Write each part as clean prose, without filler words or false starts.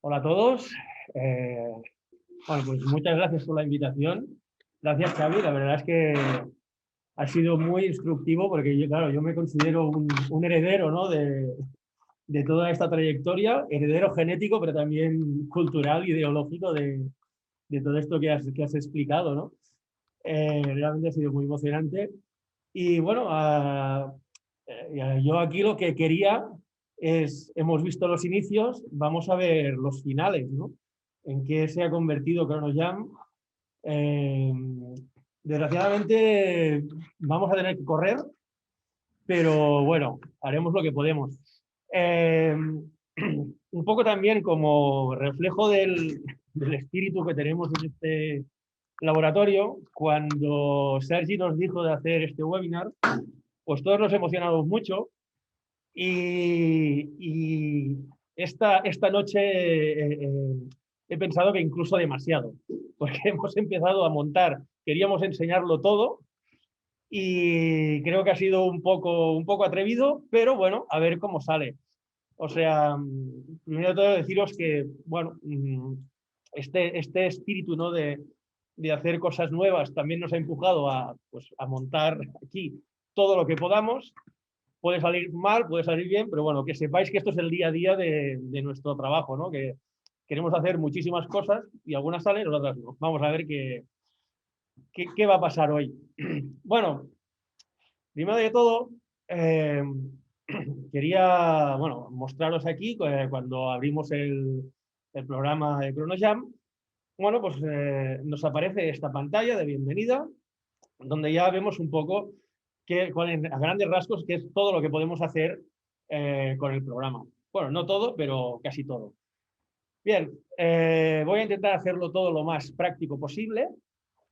Hola a todos. Bueno, pues muchas gracias por la invitación. Gracias, Xavi. La verdad es que ha sido muy instructivo porque yo, claro, yo me considero un heredero, ¿no? de toda esta trayectoria, heredero genético, pero también cultural, ideológico de todo esto que has explicado, ¿no? Realmente ha sido muy emocionante. Y bueno, yo aquí lo que quería es, hemos visto los inicios, vamos a ver los finales, ¿no? En qué se ha convertido ChronoJam. Eh, Desgraciadamente vamos a tener que correr, pero bueno, haremos lo que podemos. Eh, un poco también como reflejo del espíritu que tenemos en este laboratorio, cuando Sergi nos dijo de hacer este webinar, pues todos nos emocionamos mucho y esta noche he pensado que incluso demasiado, porque hemos empezado a montar, queríamos enseñarlo todo y creo que ha sido un poco atrevido, pero bueno, a ver cómo sale. O sea, primero de todo deciros que, bueno, este espíritu, ¿no? de hacer cosas nuevas también nos ha empujado a, pues, a montar aquí todo lo que podamos. Puede salir mal, puede salir bien, pero bueno, que sepáis que esto es el día a día de nuestro trabajo, ¿no? Que queremos hacer muchísimas cosas y algunas salen, otras no. Vamos a ver qué va a pasar hoy. Bueno, primero de todo, eh, quería, bueno, mostraros aquí cuando abrimos el programa de ChronoJam. Bueno, pues nos aparece esta pantalla de bienvenida, donde ya vemos un poco a grandes rasgos qué es todo lo que podemos hacer con el programa. Bueno, no todo, pero casi todo. Bien, voy a intentar hacerlo todo lo más práctico posible,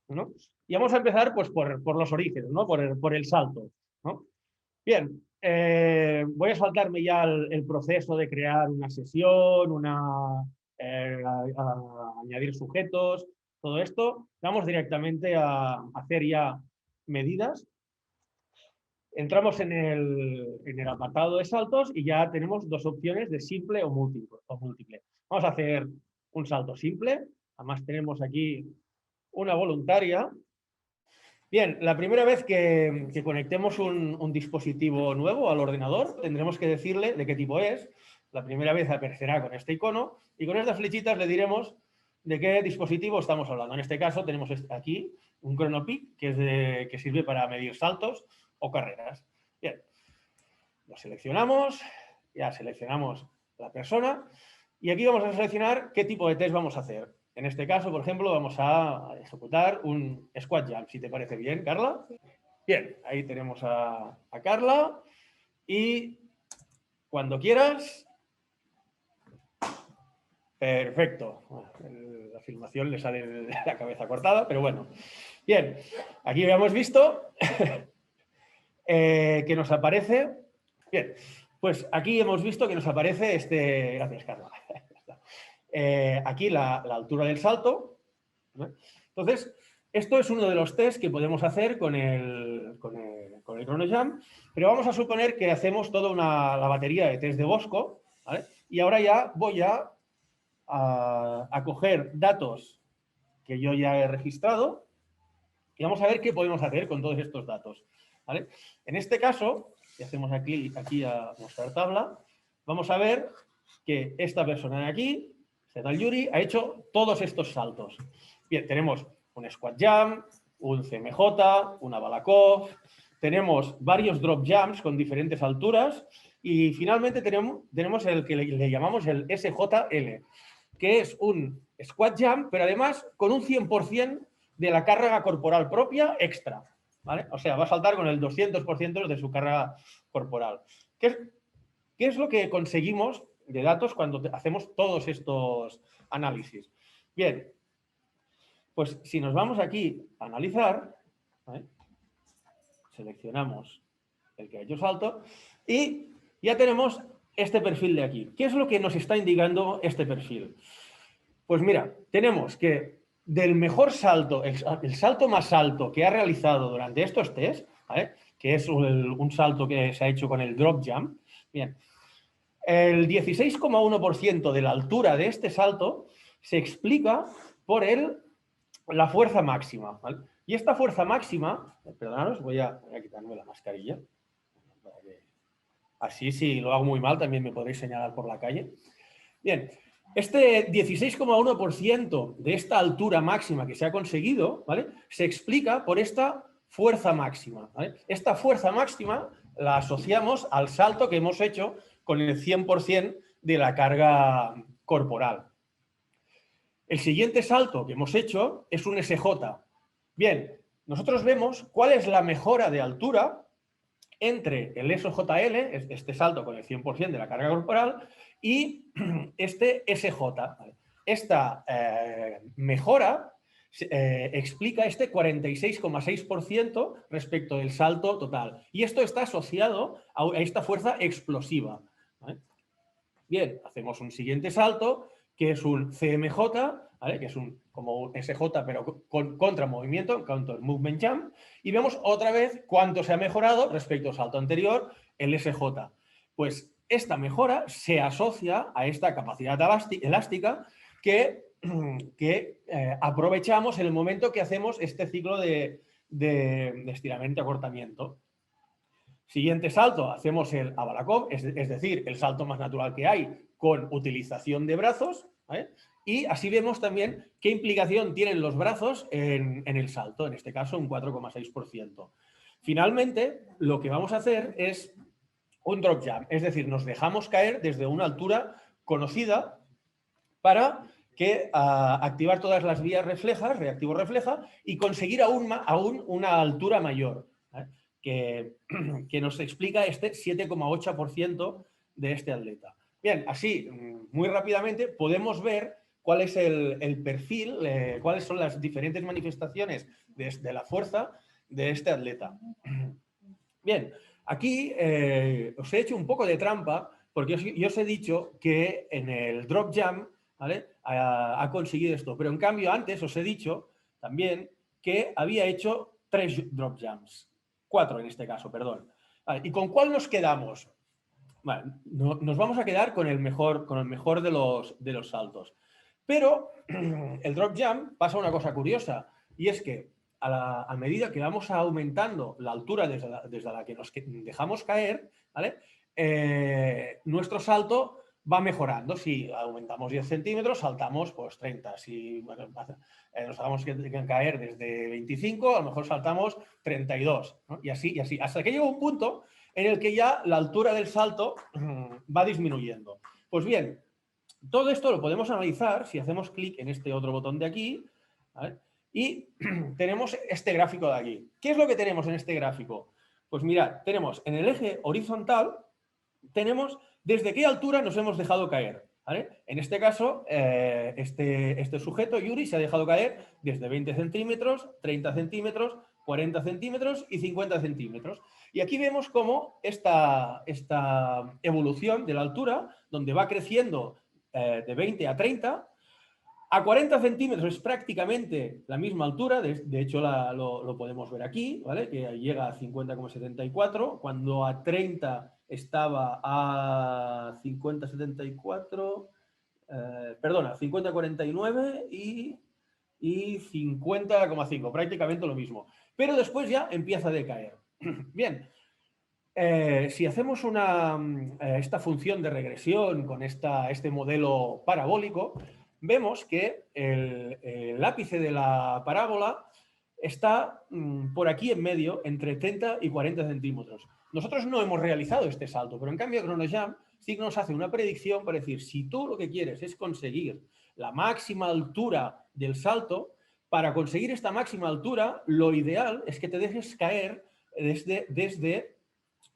¿no? Y vamos a empezar pues, por los orígenes, ¿no? Por el salto, ¿no? Bien, voy a saltarme ya el proceso de crear una sesión, añadir sujetos, todo esto. Vamos directamente a hacer ya medidas. Entramos en el apartado de saltos y ya tenemos dos opciones de simple o múltiple. Vamos a hacer un salto simple. Además tenemos aquí una voluntaria. Bien, la primera vez que conectemos un dispositivo nuevo al ordenador, tendremos que decirle de qué tipo es. La primera vez aparecerá con este icono y con estas flechitas le diremos de qué dispositivo estamos hablando. En este caso tenemos aquí un ChronoPeak que sirve para medir saltos o carreras. Bien, lo seleccionamos, ya seleccionamos la persona y aquí vamos a seleccionar qué tipo de test vamos a hacer. En este caso, por ejemplo, vamos a ejecutar un squat jump, si te parece bien, Carla. Bien, ahí tenemos a Carla y cuando quieras. Perfecto. La filmación le sale la cabeza cortada, pero bueno. Bien, aquí habíamos visto que nos aparece. Bien, pues aquí hemos visto que nos aparece este. Gracias, Carla. Aquí la altura del salto. Entonces, esto es uno de los tests que podemos hacer con el ChronoJam, pero vamos a suponer que hacemos toda la batería de test de Bosco, ¿vale? Y ahora ya voy a coger datos que yo ya he registrado y vamos a ver qué podemos hacer con todos estos datos, ¿vale? En este caso, si hacemos aquí a mostrar tabla, vamos a ver que esta persona de aquí, Sedal Yuri, ha hecho todos estos saltos. Bien, tenemos un squat jump, un CMJ, una Balakov, tenemos varios drop jumps con diferentes alturas y finalmente tenemos el que le llamamos el SJL, que es un squat jump, pero además con un 100% de la carga corporal propia extra, ¿vale? O sea, va a saltar con el 200% de su carga corporal. ¿Qué es lo que conseguimos de datos cuando hacemos todos estos análisis? Bien, pues si nos vamos aquí a analizar, ¿vale? Seleccionamos el que ha hecho salto y ya tenemos este perfil de aquí. ¿Qué es lo que nos está indicando este perfil? Pues mira, tenemos que del mejor salto, el salto más alto que ha realizado durante estos test, ¿vale? Que es un salto que se ha hecho con el drop jump, bien, El 16,1% de la altura de este salto se explica por la fuerza máxima, ¿vale? Y esta fuerza máxima, perdonaros, voy a quitarme la mascarilla. Así, si lo hago muy mal, también me podréis señalar por la calle. Bien, este 16,1% de esta altura máxima que se ha conseguido, ¿vale?, se explica por esta fuerza máxima, ¿vale? Esta fuerza máxima la asociamos al salto que hemos hecho con el 100% de la carga corporal. El siguiente salto que hemos hecho es un SJ. Bien, nosotros vemos cuál es la mejora de altura entre el SJL, este salto con el 100% de la carga corporal, y este SJ. Esta mejora explica este 46,6% respecto del salto total. Y esto está asociado a esta fuerza explosiva, ¿vale? Bien, hacemos un siguiente salto, que es un CMJ, ¿vale?, que es como un SJ, pero con contramovimiento, counter movement jump, y vemos otra vez cuánto se ha mejorado respecto al salto anterior, el SJ. Pues esta mejora se asocia a esta capacidad elástica que aprovechamos en el momento que hacemos este ciclo de estiramiento y acortamiento. Siguiente salto, hacemos el Abalakov, es decir, el salto más natural que hay con utilización de brazos, ¿vale? Y así vemos también qué implicación tienen los brazos en el salto, en este caso un 4,6%. Finalmente, lo que vamos a hacer es un drop jump, es decir, nos dejamos caer desde una altura conocida para activar todas las vías reflejas, reactivo refleja, y conseguir aún una altura mayor, ¿vale?, que nos explica este 7,8% de este atleta. Bien, así, muy rápidamente, podemos ver cuál es el perfil, cuáles son las diferentes manifestaciones de la fuerza de este atleta. Bien, aquí os he hecho un poco de trampa porque yo os he dicho que en el drop jump, ¿vale?, ha conseguido esto, pero en cambio antes os he dicho también que había hecho 3 drop jumps. 4 en este caso, perdón. Vale, ¿y con cuál nos quedamos? Vale, nos vamos a quedar con el mejor de los saltos. Pero el drop jump pasa una cosa curiosa, y es que a medida que vamos aumentando la altura desde la que nos dejamos caer, ¿vale?, nuestro salto va mejorando. Si aumentamos 10 centímetros, saltamos pues 30. Si bueno, nos dejamos caer desde 25, a lo mejor saltamos 32, ¿no? Y así, hasta que llega un punto en el que ya la altura del salto va disminuyendo. Pues bien, todo esto lo podemos analizar si hacemos clic en este otro botón de aquí, ¿vale?, y tenemos este gráfico de aquí. ¿Qué es lo que tenemos en este gráfico? Pues mirad, tenemos en el eje horizontal, tenemos desde qué altura nos hemos dejado caer, ¿vale? En este caso, este sujeto, Yuri, se ha dejado caer desde 20 centímetros, 30 centímetros, 40 centímetros y 50 centímetros. Y aquí vemos cómo esta evolución de la altura, donde va creciendo de 20 a 30, a 40 centímetros es prácticamente la misma altura, de hecho lo podemos ver aquí, ¿vale?, que llega a 50,74, cuando a 30 estaba a 50,74, perdona, 50,49 y 50,5, prácticamente lo mismo. Pero después ya empieza a decaer. Bien, si hacemos esta función de regresión con este modelo parabólico, vemos que el ápice de la parábola está por aquí en medio, entre 30 y 40 centímetros. Nosotros no hemos realizado este salto, pero en cambio ChronoJump sí que nos hace una predicción para decir, si tú lo que quieres es conseguir la máxima altura del salto, para conseguir esta máxima altura, lo ideal es que te dejes caer desde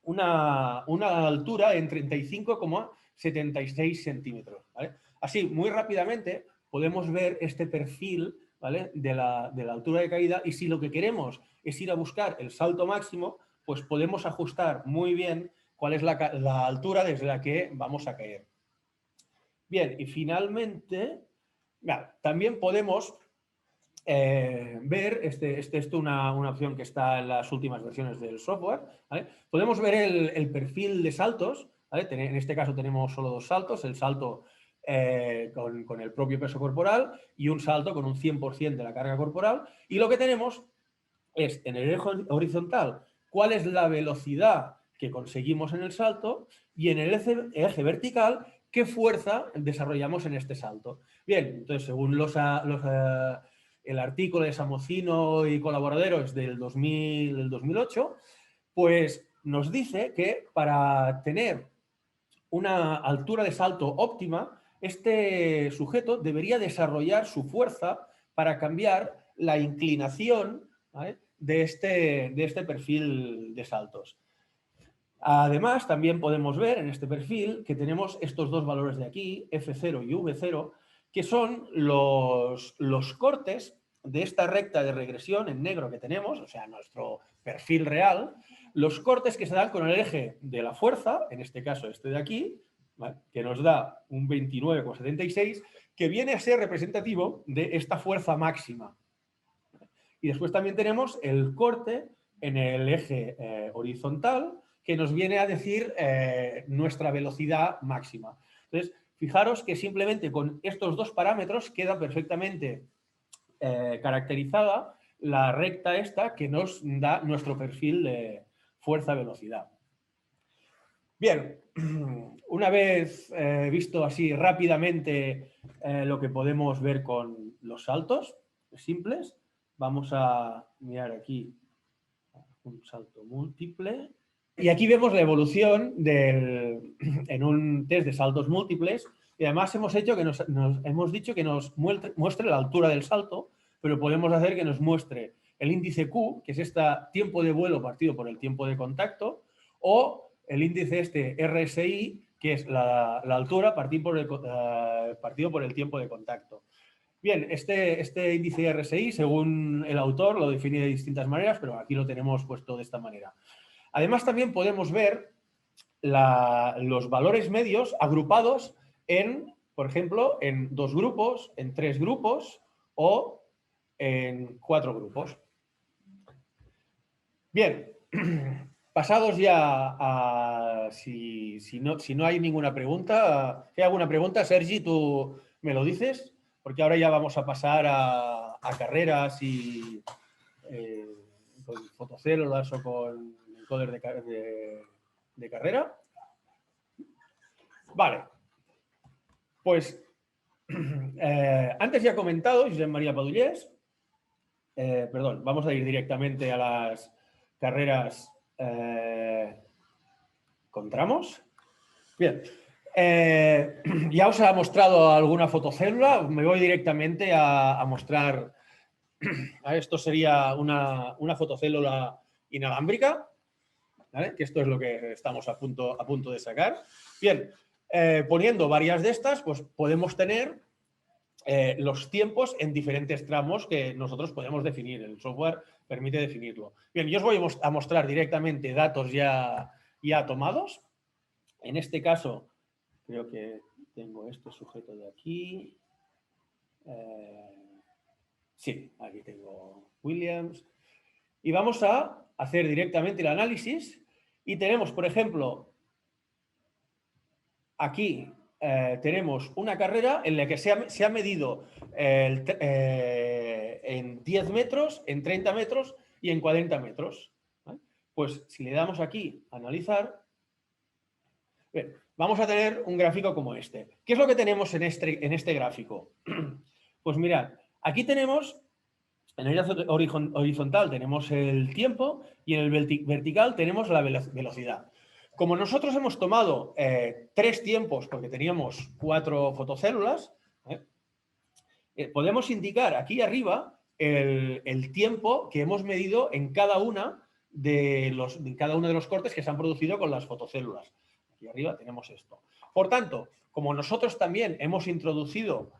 una altura en 35,76 centímetros, ¿vale? Así, muy rápidamente, podemos ver este perfil, ¿vale?, de la altura de caída, y si lo que queremos es ir a buscar el salto máximo, pues podemos ajustar muy bien cuál es la altura desde la que vamos a caer. Bien, y finalmente, también podemos ver, esto es una opción que está en las últimas versiones del software, ¿vale? Podemos ver el perfil de saltos, ¿vale? En este caso tenemos solo dos saltos, el salto con el propio peso corporal y un salto con un 100% de la carga corporal. Y lo que tenemos es en el eje horizontal cuál es la velocidad que conseguimos en el salto y en el eje vertical qué fuerza desarrollamos en este salto. Bien, entonces según el artículo de Samocino y colaboradores del 2008, pues nos dice que para tener una altura de salto óptima, este sujeto debería desarrollar su fuerza para cambiar la inclinación, ¿vale?, de este perfil de saltos. Además, también podemos ver en este perfil que tenemos estos dos valores de aquí, F0 y V0, que son los cortes de esta recta de regresión en negro que tenemos, o sea, nuestro perfil real, los cortes que se dan con el eje de la fuerza, en este caso este de aquí, ¿vale?, que nos da un 29,76, que viene a ser representativo de esta fuerza máxima. Y después también tenemos el corte en el eje horizontal, que nos viene a decir nuestra velocidad máxima. Entonces, fijaros que simplemente con estos dos parámetros queda perfectamente caracterizada la recta esta que nos da nuestro perfil de fuerza-velocidad. Bien, una vez visto así rápidamente lo que podemos ver con los saltos simples, vamos a mirar aquí un salto múltiple. Y aquí vemos la evolución en un test de saltos múltiples. Y además hemos dicho que nos muestre la altura del salto, pero podemos hacer que nos muestre el índice Q, que es este tiempo de vuelo partido por el tiempo de contacto, o el índice este RSI, que es la altura partido por el tiempo de contacto. Bien, este índice RSI, según el autor, lo define de distintas maneras, pero aquí lo tenemos puesto de esta manera. Además, también podemos ver los valores medios agrupados en, por ejemplo, en 2 grupos, en 3 grupos o en 4 grupos. Bien, pasados ya a... Si no hay ninguna pregunta, si hay alguna pregunta, Sergi, tú me lo dices, porque ahora ya vamos a pasar a carreras y con fotocélulas o con encoder de carrera. Vale. Pues antes ya he comentado, Josep María Padullés, perdón, vamos a ir directamente a las carreras con tramos. Bien. Ya os ha mostrado alguna fotocélula, me voy directamente a mostrar. Esto sería una fotocélula inalámbrica, ¿vale?, que esto es lo que estamos a punto de sacar. Bien, poniendo varias de estas, pues podemos tener los tiempos en diferentes tramos que nosotros podemos definir. El software permite definirlo. Bien, yo os voy a mostrar directamente datos ya tomados. En este caso, creo que tengo este sujeto de aquí. Sí, aquí tengo Williams. Y vamos a hacer directamente el análisis. Y tenemos, por ejemplo, aquí tenemos una carrera en la que se ha medido en 10 metros, en 30 metros y en 40 metros. ¿Vale? Pues si le damos aquí a analizar, bien, vamos a tener un gráfico como este. ¿Qué es lo que tenemos en este gráfico? Pues mirad, aquí tenemos, en el horizontal tenemos el tiempo y en el vertical tenemos la velocidad. Como nosotros hemos tomado 3 tiempos porque teníamos 4 fotocélulas, podemos indicar aquí arriba el tiempo que hemos medido en cada uno de los cortes que se han producido con las fotocélulas. Aquí arriba tenemos esto. Por tanto, como nosotros también hemos introducido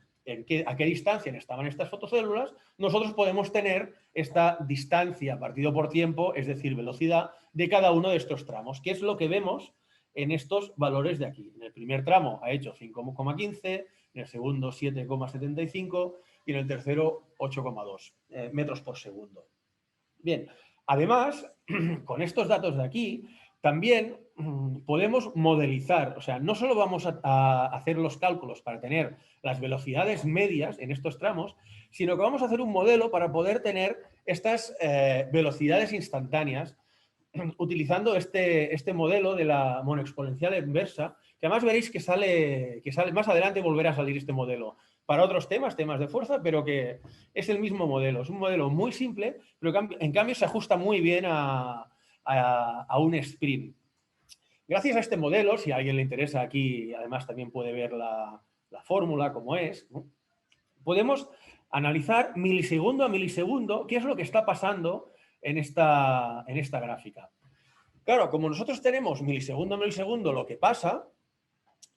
a qué distancia estaban estas fotocélulas, nosotros podemos tener esta distancia partido por tiempo, es decir, velocidad de cada uno de estos tramos, que es lo que vemos en estos valores de aquí. En el primer tramo ha hecho 5,15, en el segundo 7,75 y en el tercero 8,2 metros por segundo. Bien, además, con estos datos de aquí, también podemos modelizar, o sea, no solo vamos a hacer los cálculos para tener las velocidades medias en estos tramos, sino que vamos a hacer un modelo para poder tener estas velocidades instantáneas utilizando este modelo de la monoexponencial inversa, que además veréis que sale más adelante, volverá a salir este modelo para otros temas de fuerza, pero que es el mismo modelo. Es un modelo muy simple, pero en cambio se ajusta muy bien a un sprint. Gracias a este modelo, si a alguien le interesa aquí, además también puede ver la fórmula, como es, ¿no? Podemos analizar milisegundo a milisegundo qué es lo que está pasando en esta gráfica. Claro, como nosotros tenemos milisegundo a milisegundo lo que pasa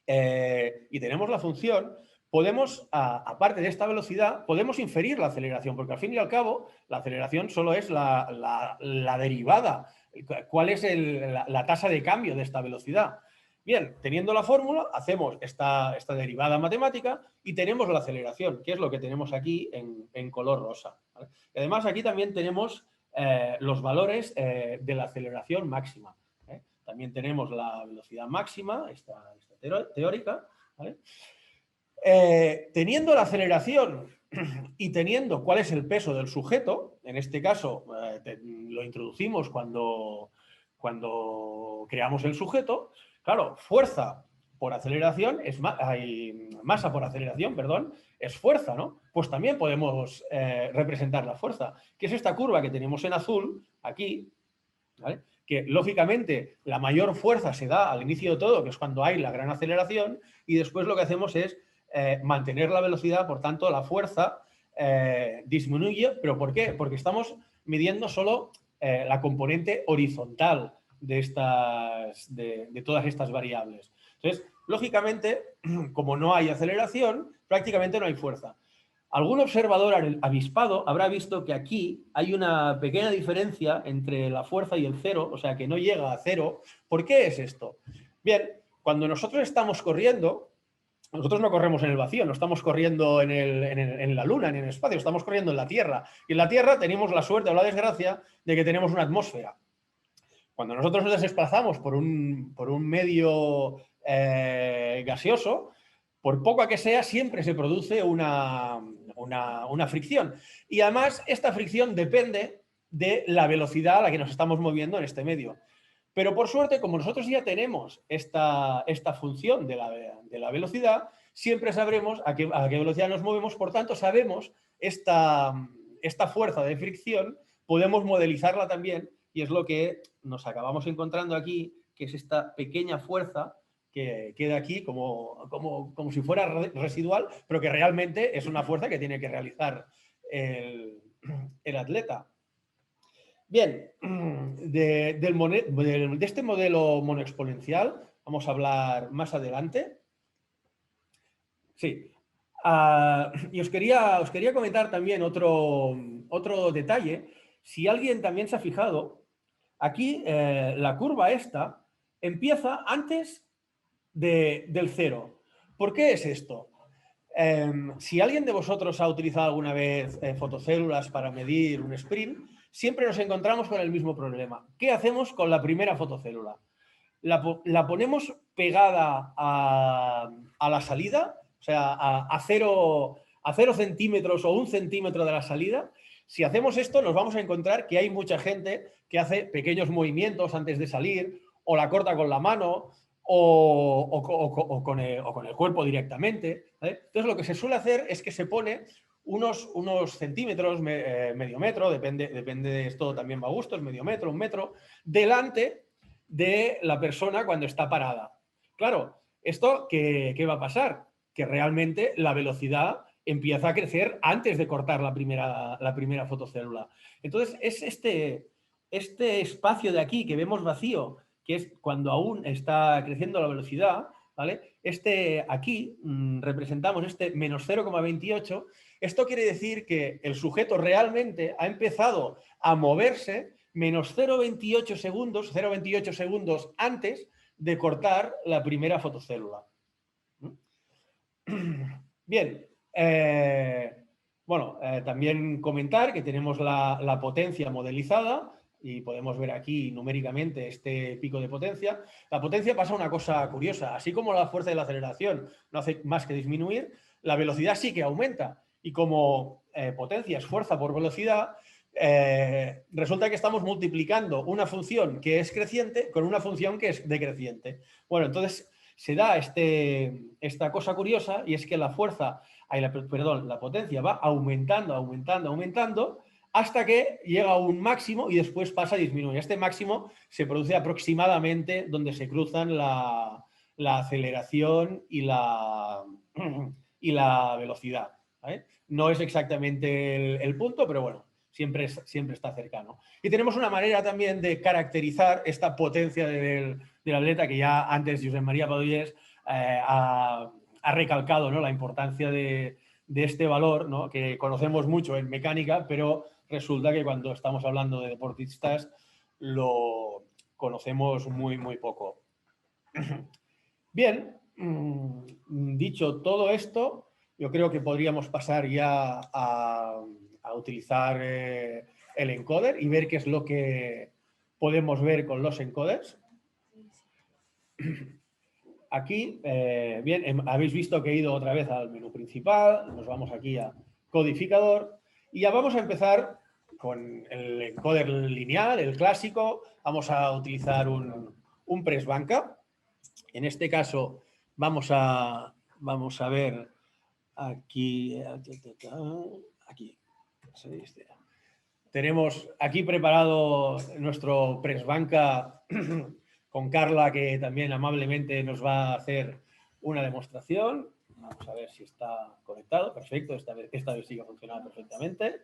y tenemos la función, podemos, aparte de esta velocidad, podemos inferir la aceleración, porque al fin y al cabo la aceleración solo es la derivada, cuál es la tasa de cambio de esta velocidad. Bien, teniendo la fórmula, hacemos esta derivada matemática y tenemos la aceleración, que es lo que tenemos aquí en color rosa, ¿vale? Y además aquí también tenemos los valores de la aceleración máxima, ¿eh? También tenemos la velocidad máxima, esta teórica, ¿vale? Teniendo la aceleración y teniendo cuál es el peso del sujeto, en este caso lo introducimos cuando creamos el sujeto, claro, fuerza por aceleración es masa por aceleración, perdón, es fuerza, ¿no? Pues también podemos representar la fuerza, que es esta curva que tenemos en azul, aquí, ¿vale? Que lógicamente la mayor fuerza se da al inicio de todo, que es cuando hay la gran aceleración, y después lo que hacemos es mantener la velocidad, por tanto la fuerza disminuye. ¿Pero por qué? Porque estamos midiendo solo la componente horizontal de todas estas variables. Entonces, lógicamente, como no hay aceleración, prácticamente no hay fuerza. Algún observador avispado habrá visto que aquí hay una pequeña diferencia entre la fuerza y el cero, o sea, que no llega a cero. ¿Por qué es esto? Bien, cuando nosotros estamos corriendo, nosotros no corremos en el vacío, no estamos corriendo en la Luna, ni en el espacio, estamos corriendo en la Tierra. Y en la Tierra tenemos la suerte o la desgracia de que tenemos una atmósfera. Cuando nosotros nos desplazamos por un medio gaseoso, por poca que sea, siempre se produce una fricción. Y además, esta fricción depende de la velocidad a la que nos estamos moviendo en este medio. Pero por suerte, como nosotros ya tenemos esta función de la velocidad, siempre sabremos a qué velocidad nos movemos, por tanto, sabemos esta fuerza de fricción, podemos modelizarla también, y es lo que nos acabamos encontrando aquí, que es esta pequeña fuerza que queda aquí como si fuera residual, pero que realmente es una fuerza que tiene que realizar el atleta. Bien, de este modelo monoexponencial vamos a hablar más adelante. Sí. Y os quería comentar también otro detalle. Si alguien también se ha fijado, aquí la curva esta empieza antes del cero. ¿Por qué es esto? Si alguien de vosotros ha utilizado alguna vez fotocélulas para medir un sprint, siempre nos encontramos con el mismo problema. ¿Qué hacemos con la primera fotocélula? La ponemos pegada a la salida, o sea, a 0 centímetros o 1 centímetro de la salida. Si hacemos esto, nos vamos a encontrar que hay mucha gente que hace pequeños movimientos antes de salir, o la corta con la mano, o con el cuerpo directamente, ¿vale? Entonces, lo que se suele hacer es que se pone unos centímetros, medio metro, depende de esto, también va a gustos, medio metro, 1 metro, delante de la persona cuando está parada. Claro, ¿esto qué va a pasar? Que realmente la velocidad empieza a crecer antes de cortar la primera fotocélula. Entonces, es este espacio de aquí que vemos vacío, que es cuando aún está creciendo la velocidad, ¿vale? Aquí representamos menos 0,28. Esto quiere decir que el sujeto realmente ha empezado a moverse menos 0,28 segundos antes de cortar la primera fotocélula. Bien, bueno, también comentar que tenemos la potencia modelizada, y podemos ver aquí numéricamente este pico de potencia, la potencia pasa una cosa curiosa. Así como la fuerza de la aceleración no hace más que disminuir, la velocidad sí que aumenta. Y como potencia es fuerza por velocidad, resulta que estamos multiplicando una función que es creciente con una función que es decreciente. Bueno, entonces se da esta cosa curiosa, y es que la fuerza, la potencia va aumentando, aumentando, aumentando, hasta que llega a un máximo y después pasa a disminuir. Este máximo se produce aproximadamente donde se cruzan la aceleración y la velocidad, ¿vale? No es exactamente el punto, pero bueno, siempre está cercano. Y tenemos una manera también de caracterizar esta potencia del atleta, que ya antes Josep María Padoyes ha recalcado, ¿no?, la importancia de este valor, ¿no?, que conocemos mucho en mecánica, pero resulta que cuando estamos hablando de deportistas lo conocemos muy, muy poco. Bien, dicho todo esto, yo creo que podríamos pasar ya a utilizar el encoder y ver qué es lo que podemos ver con los encoders. Aquí, bien, habéis visto que he ido otra vez al menú principal, nos vamos aquí a codificador y ya vamos a empezar con el encoder lineal, el clásico. Vamos a utilizar un press banca. En este caso vamos a ver aquí, tenemos aquí preparado nuestro press banca con Carla, que también amablemente nos va a hacer una demostración. Vamos a ver si está conectado. Perfecto, esta vez sí que ha funcionado perfectamente.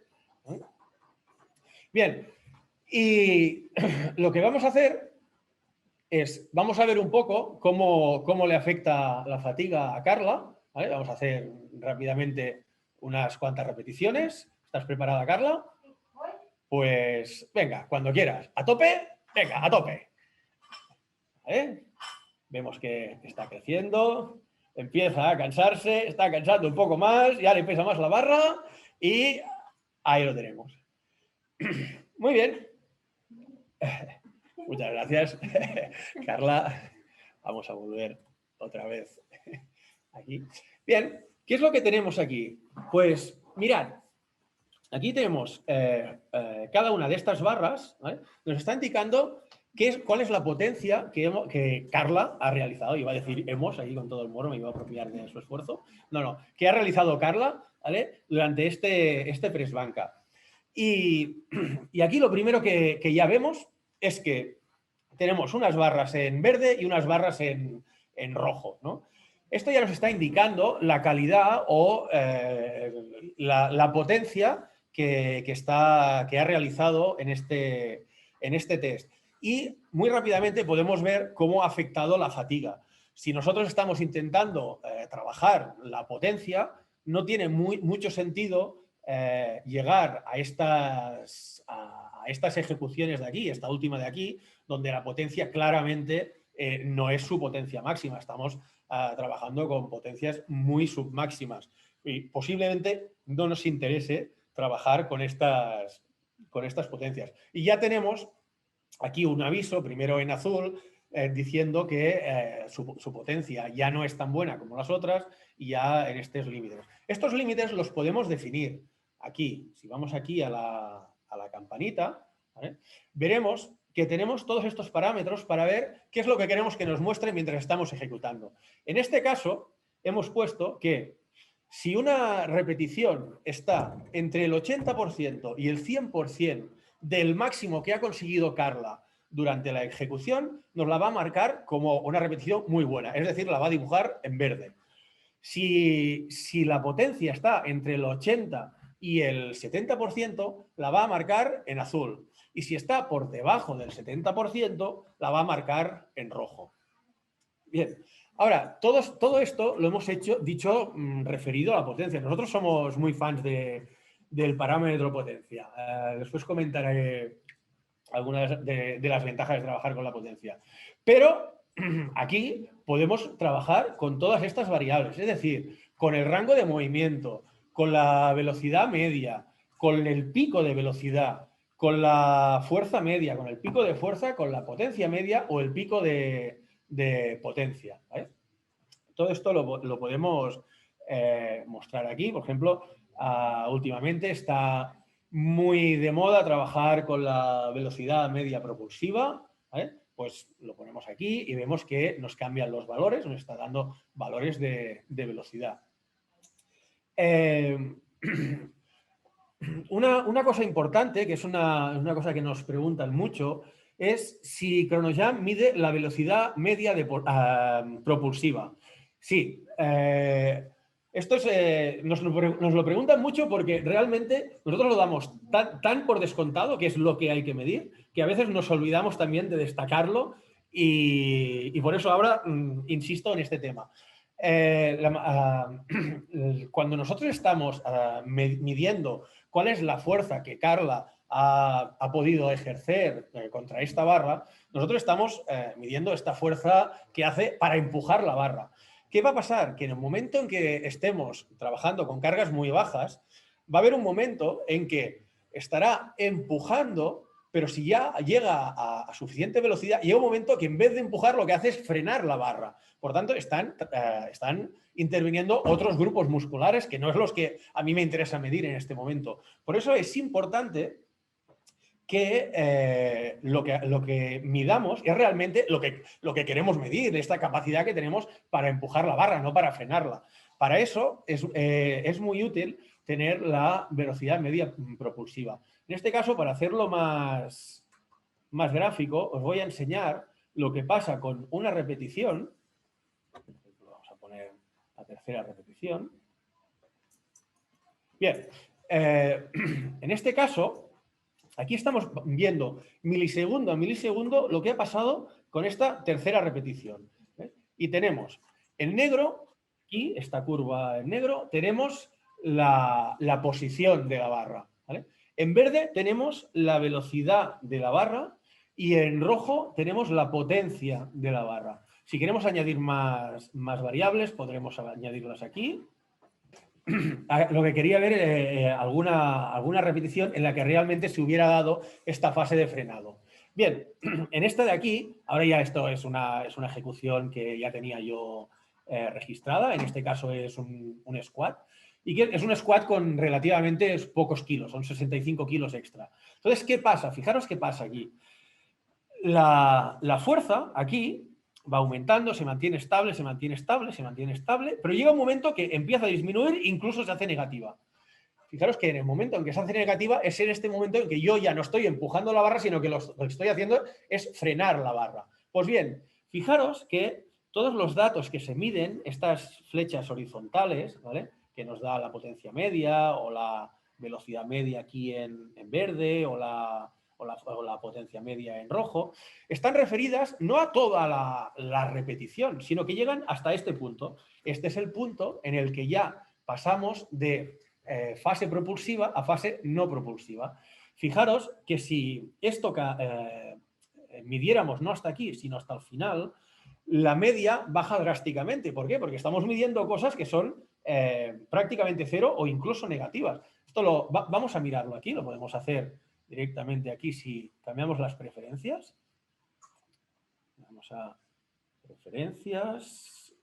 Bien, y lo que vamos a hacer es, vamos a ver un poco cómo le afecta la fatiga a Carla, ¿vale? Vamos a hacer rápidamente unas cuantas repeticiones. ¿Estás preparada, Carla? Pues venga, cuando quieras. ¿A tope? Venga, a tope. ¿Vale? Vemos que está creciendo, empieza a cansarse, está cansando un poco más, ya le pesa más la barra y ahí lo tenemos. Muy bien. Muchas gracias, Carla. Vamos a volver otra vez aquí. Bien, ¿qué es lo que tenemos aquí? Pues mirad, aquí tenemos cada una de estas barras, ¿vale? Nos está indicando cuál es la potencia que Carla ha realizado. Iba a decir hemos, ahí con todo el moro, me iba a apropiar de su esfuerzo. No, que ha realizado Carla, ¿vale?, durante este press banca. Y aquí lo primero que ya vemos es que tenemos unas barras en verde y unas barras en rojo, ¿no? Esto ya nos está indicando la calidad o la potencia que ha realizado en este test. Y muy rápidamente podemos ver cómo ha afectado la fatiga. Si nosotros estamos intentando trabajar la potencia, no tiene mucho sentido llegar a estas ejecuciones de aquí, esta última de aquí, donde la potencia claramente no es su potencia máxima. Estamos trabajando con potencias muy submáximas y posiblemente no nos interese trabajar con estas potencias. Y ya tenemos aquí un aviso, primero en azul, diciendo que su potencia ya no es tan buena como las otras y ya en estos límites. Estos límites los podemos definir aquí. Si vamos aquí a la campanita, ¿vale?, veremos que tenemos todos estos parámetros para ver qué es lo que queremos que nos muestre mientras estamos ejecutando. En este caso, hemos puesto que si una repetición está entre el 80% y el 100% del máximo que ha conseguido Carla durante la ejecución, nos la va a marcar como una repetición muy buena, es decir, la va a dibujar en verde. Si la potencia está entre el 80% y el 70%, la va a marcar en azul. Y si está por debajo del 70%, la va a marcar en rojo. Bien, ahora, todo esto lo hemos dicho referido a la potencia. Nosotros somos muy fans del parámetro potencia. Después comentaré algunas de las ventajas de trabajar con la potencia. Pero aquí podemos trabajar con todas estas variables, es decir, con el rango de movimiento, con la velocidad media, con el pico de velocidad, con la fuerza media, con el pico de fuerza, con la potencia media o el pico de potencia, ¿vale? Todo esto lo podemos mostrar aquí. Por ejemplo, últimamente está muy de moda trabajar con la velocidad media propulsiva, ¿vale? Pues lo ponemos aquí y vemos que nos cambian los valores, nos está dando valores de velocidad. Una cosa importante, que es una cosa que nos preguntan mucho, es si ChronoJam mide la velocidad media propulsiva. Sí, esto nos lo preguntan mucho porque realmente nosotros lo damos tan por descontado, que es lo que hay que medir, que a veces nos olvidamos también de destacarlo y por eso ahora insisto en este tema. Cuando nosotros estamos midiendo cuál es la fuerza que Carla ha podido ejercer contra esta barra, nosotros estamos midiendo esta fuerza que hace para empujar la barra. ¿Qué va a pasar? Que en el momento en que estemos trabajando con cargas muy bajas, va a haber un momento en que estará empujando, pero si ya llega a suficiente velocidad, llega un momento que en vez de empujar lo que hace es frenar la barra. Por tanto, están interviniendo otros grupos musculares que no es los que a mí me interesa medir en este momento. Por eso es importante que lo que midamos es realmente lo que queremos medir, esta capacidad que tenemos para empujar la barra, no para frenarla. Para eso es muy útil tener la velocidad media propulsiva. En este caso, para hacerlo más gráfico, os voy a enseñar lo que pasa con una repetición. Vamos a poner la tercera repetición. Bien, en este caso, aquí estamos viendo milisegundo a milisegundo lo que ha pasado con esta tercera repetición. Y tenemos en negro, aquí, esta curva en negro, tenemos la posición de la barra, ¿vale? En verde tenemos la velocidad de la barra y en rojo tenemos la potencia de la barra. Si queremos añadir más variables, podremos añadirlas aquí. Lo que quería ver alguna repetición en la que realmente se hubiera dado esta fase de frenado. Bien, en esta de aquí, ahora ya esto es una ejecución que ya tenía yo registrada, en este caso es un squat, y que es un squat con relativamente pocos kilos, son 65 kilos extra. Entonces, ¿qué pasa? Fijaros qué pasa aquí. La fuerza aquí va aumentando, se mantiene estable, se mantiene estable, se mantiene estable, pero llega un momento que empieza a disminuir, incluso se hace negativa. Fijaros que en el momento en que se hace negativa es en este momento en que yo ya no estoy empujando la barra, sino que lo que estoy haciendo es frenar la barra. Pues bien, fijaros que todos los datos que se miden, estas flechas horizontales, ¿vale?, que nos da la potencia media o la velocidad media aquí en verde o la potencia media en rojo, están referidas no a toda la repetición, sino que llegan hasta este punto. Este es el punto en el que ya pasamos de fase propulsiva a fase no propulsiva. Fijaros que si esto midiéramos no hasta aquí, sino hasta el final, la media baja drásticamente. ¿Por qué? Porque estamos midiendo cosas que son prácticamente cero o incluso negativas. Esto vamos a mirarlo aquí, lo podemos hacer directamente aquí si cambiamos las preferencias. Vamos a preferencias,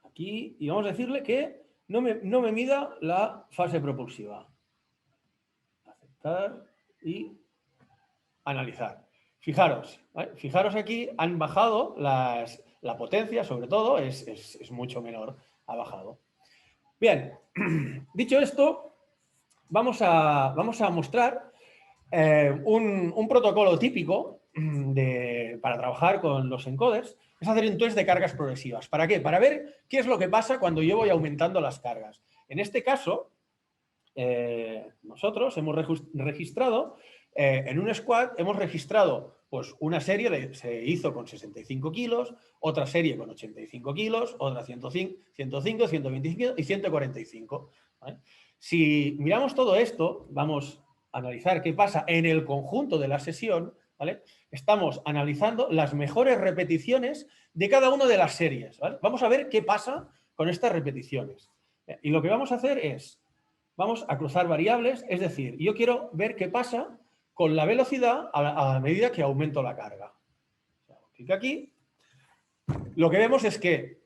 aquí, y vamos a decirle que no me mida la fase propulsiva. Aceptar y analizar. Fijaros, ¿vale? Fijaros aquí, han bajado la potencia, sobre todo, es mucho menor, ha bajado. Bien, dicho esto, vamos a mostrar un protocolo típico para trabajar con los encoders, es hacer un test de cargas progresivas. ¿Para qué? Para ver qué es lo que pasa cuando yo voy aumentando las cargas. En este caso, nosotros hemos registrado, en un squat, hemos registrado pues, una serie, se hizo con 65 kilos, otra serie con 85 kilos, otra 105, 125 y 145. ¿Vale? Si miramos todo esto, vamos a analizar qué pasa en el conjunto de la sesión, ¿vale? Estamos analizando las mejores repeticiones de cada una de las series, ¿vale? Vamos a ver qué pasa con estas repeticiones. Y lo que vamos a hacer es, vamos a cruzar variables, es decir, yo quiero ver qué pasa con la velocidad a medida que aumento la carga. Clic aquí. Lo que vemos es que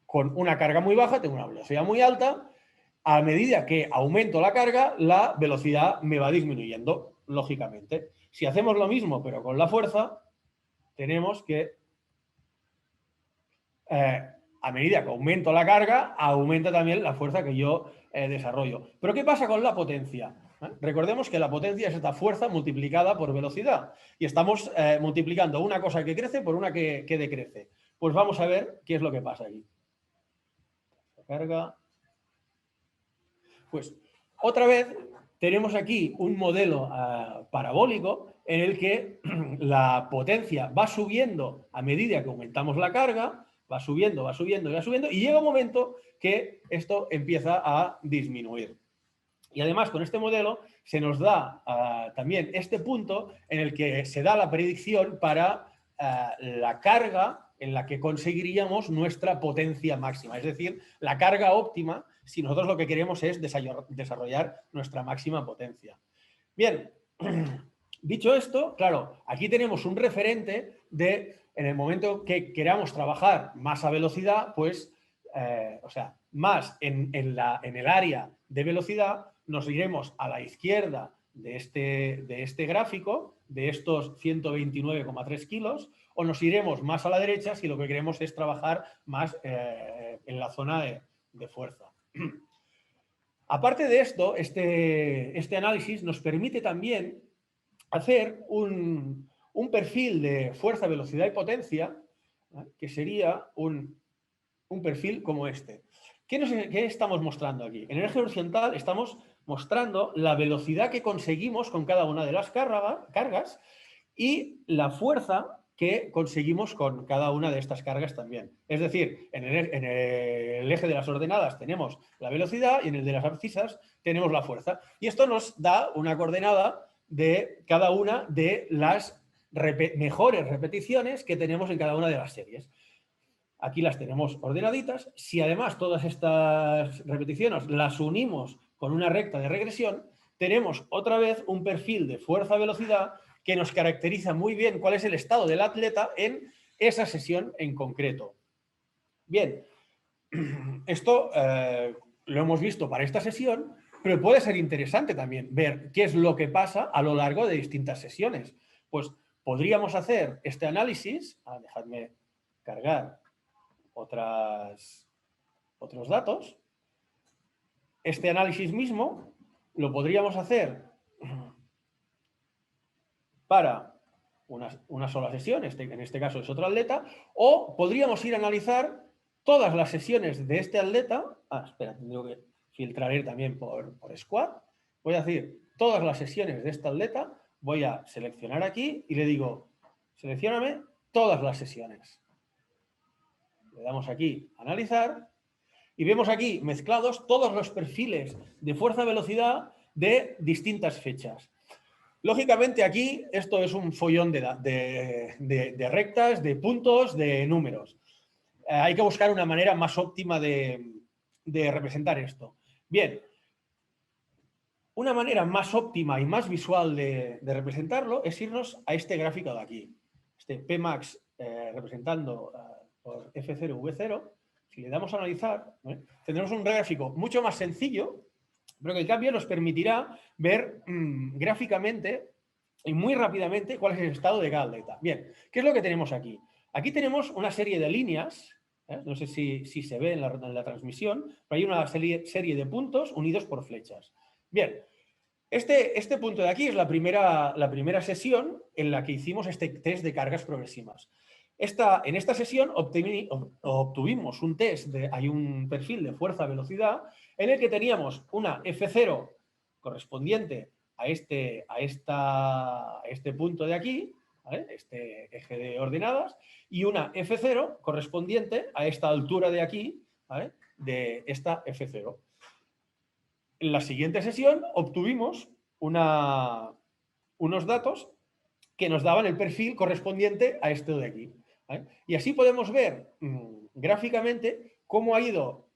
con una carga muy baja tengo una velocidad muy alta. A medida que aumento la carga, la velocidad me va disminuyendo, lógicamente. Si hacemos lo mismo, pero con la fuerza, tenemos que, a medida que aumento la carga, aumenta también la fuerza que yo desarrollo. Pero ¿qué pasa con la potencia? Recordemos que la potencia es esta fuerza multiplicada por velocidad. Y estamos multiplicando una cosa que crece por una que decrece. Pues vamos a ver qué es lo que pasa aquí. Carga. Pues otra vez tenemos aquí un modelo parabólico en el que la potencia va subiendo a medida que aumentamos la carga, va subiendo, va subiendo, va subiendo, y llega un momento que esto empieza a disminuir. Y además con este modelo se nos da también este punto en el que se da la predicción para la carga en la que conseguiríamos nuestra potencia máxima, es decir, la carga óptima si nosotros lo que queremos es desarrollar nuestra máxima potencia. Bien, dicho esto, claro, aquí tenemos un referente de, en el momento que queramos trabajar más a velocidad, pues, o sea, más en el área de velocidad, nos iremos a la izquierda de este gráfico, de estos 129,3 kilos, o nos iremos más a la derecha si lo que queremos es trabajar más en la zona de fuerza. Aparte de esto, este análisis nos permite también hacer un perfil de fuerza, velocidad y potencia, ¿eh? Que sería un perfil como este. ¿Qué estamos mostrando aquí? En el eje horizontal estamos mostrando la velocidad que conseguimos con cada una de las cargas y la fuerza que conseguimos con cada una de estas cargas también. Es decir, en el eje de las ordenadas tenemos la velocidad y en el de las abscisas tenemos la fuerza. Y esto nos da una coordenada de cada una de las mejores repeticiones que tenemos en cada una de las series. Aquí las tenemos ordenaditas. Si además todas estas repeticiones las unimos con una recta de regresión, tenemos otra vez un perfil de fuerza-velocidad que nos caracteriza muy bien cuál es el estado del atleta en esa sesión en concreto. Bien, esto lo hemos visto para esta sesión, pero puede ser interesante también ver qué es lo que pasa a lo largo de distintas sesiones. Pues podríamos hacer este análisis, dejadme cargar otros datos. Este análisis mismo lo podríamos hacer para una sola sesión, en este caso es otro atleta, o podríamos ir a analizar todas las sesiones de este atleta. Espera, tengo que filtrar también por squad. Voy a decir todas las sesiones de este atleta, voy a seleccionar aquí y le digo, seleccióname todas las sesiones. Le damos aquí analizar y vemos aquí mezclados todos los perfiles de fuerza-velocidad de distintas fechas. Lógicamente aquí esto es un follón de rectas, de puntos, de números. Hay que buscar una manera más óptima de representar esto. Bien, una manera más óptima y más visual de representarlo es irnos a este gráfico de aquí. Este Pmax representando por F0, V0. Si le damos a analizar, tendremos un gráfico mucho más sencillo, pero que en cambio nos permitirá ver gráficamente y muy rápidamente cuál es el estado de cada atleta. Bien, ¿qué es lo que tenemos aquí? Aquí tenemos una serie de líneas, no sé si se ve en la transmisión, pero hay una serie de puntos unidos por flechas. Bien, este punto de aquí es la primera sesión en la que hicimos este test de cargas progresivas. En esta sesión obtuvimos un test, hay un perfil de fuerza-velocidad en el que teníamos una F0 correspondiente a este punto de aquí, ¿vale? Este eje de ordenadas, y una F0 correspondiente a esta altura de aquí, ¿vale? De esta F0. En la siguiente sesión obtuvimos unos datos que nos daban el perfil correspondiente a esto de aquí, ¿vale? Y así podemos ver gráficamente cómo ha ido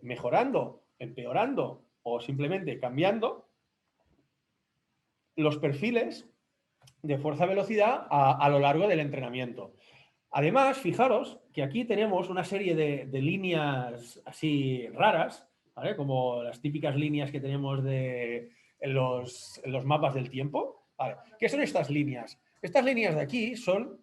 mejorando, empeorando o simplemente cambiando los perfiles de fuerza-velocidad a lo largo del entrenamiento. Además, fijaros que aquí tenemos una serie de líneas así raras, ¿vale? Como las típicas líneas que tenemos en los mapas del tiempo. ¿Vale? ¿Qué son estas líneas? Estas líneas de aquí son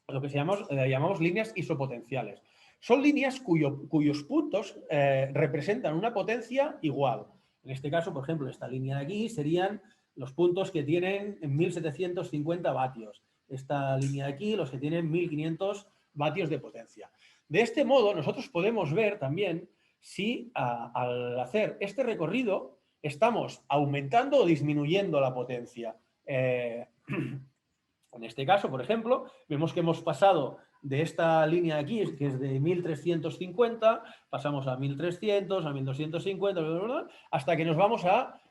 lo que llamamos líneas isopotenciales. Son líneas cuyos puntos representan una potencia igual. En este caso, por ejemplo, esta línea de aquí serían los puntos que tienen 1750 vatios. Esta línea de aquí, los que tienen 1500 vatios de potencia. De este modo, nosotros podemos ver también si al hacer este recorrido estamos aumentando o disminuyendo la potencia. En este caso, por ejemplo, vemos que hemos pasado de esta línea de aquí, que es de 1350, pasamos a 1300, a 1250, hasta que nos vamos a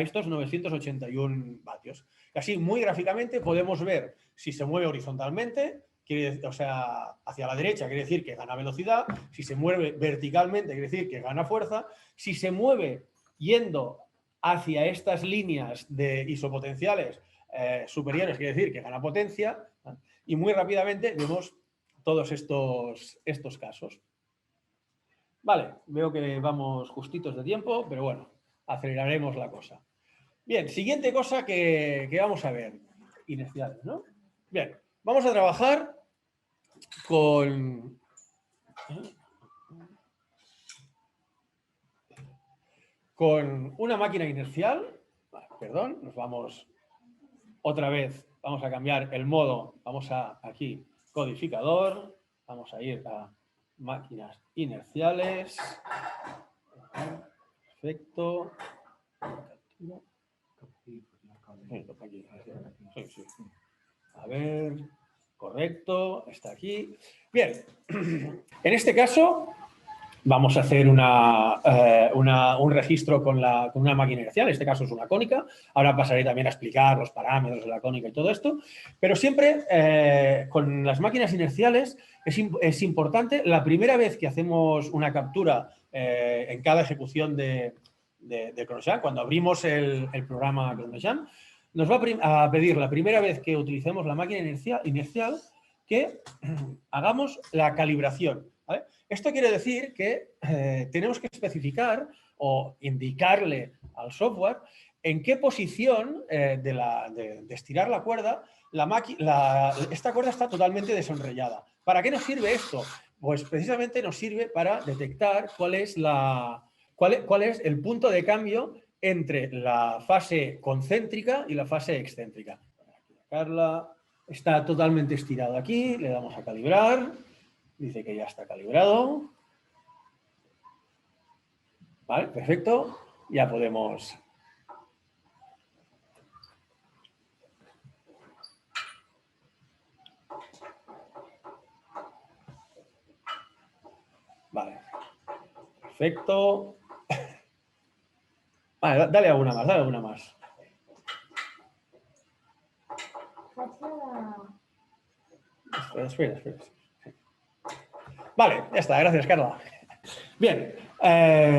estos 981 vatios. Y así, muy gráficamente, podemos ver si se mueve horizontalmente, o sea, hacia la derecha quiere decir que gana velocidad, si se mueve verticalmente quiere decir que gana fuerza, si se mueve yendo hacia estas líneas de isopotenciales superiores, quiere decir que gana potencia, y muy rápidamente vemos todos estos casos. Vale, veo que vamos justitos de tiempo, pero bueno, aceleraremos la cosa. Bien, siguiente cosa que vamos a ver, inerciales, ¿no? Bien, vamos a trabajar con una máquina inercial. Perdón, nos vamos otra vez, vamos a cambiar el modo, vamos a aquí, codificador, vamos a ir a máquinas inerciales, perfecto. A ver, correcto, está aquí. Bien, en este caso vamos a hacer un registro con una máquina inercial, en este caso es una cónica. Ahora pasaré también a explicar los parámetros de la cónica y todo esto, pero siempre con las máquinas inerciales es importante, la primera vez que hacemos una captura en cada ejecución de ChronoJam, cuando abrimos el programa ChronoJam, nos va a pedir la primera vez que utilicemos la máquina inercial que hagamos la calibración, ¿vale? Esto quiere decir que tenemos que especificar o indicarle al software en qué posición de estirar la cuerda, esta cuerda está totalmente desenrollada. ¿Para qué nos sirve esto? Pues precisamente nos sirve para detectar cuál es el punto de cambio entre la fase concéntrica y la fase excéntrica. Carla está totalmente estirado aquí, le damos a calibrar. Dice que ya está calibrado. Vale, perfecto. Ya podemos... Vale. Perfecto. Vale, dale alguna más, dale alguna más. Espera. Vale, ya está, gracias, Carla. Bien,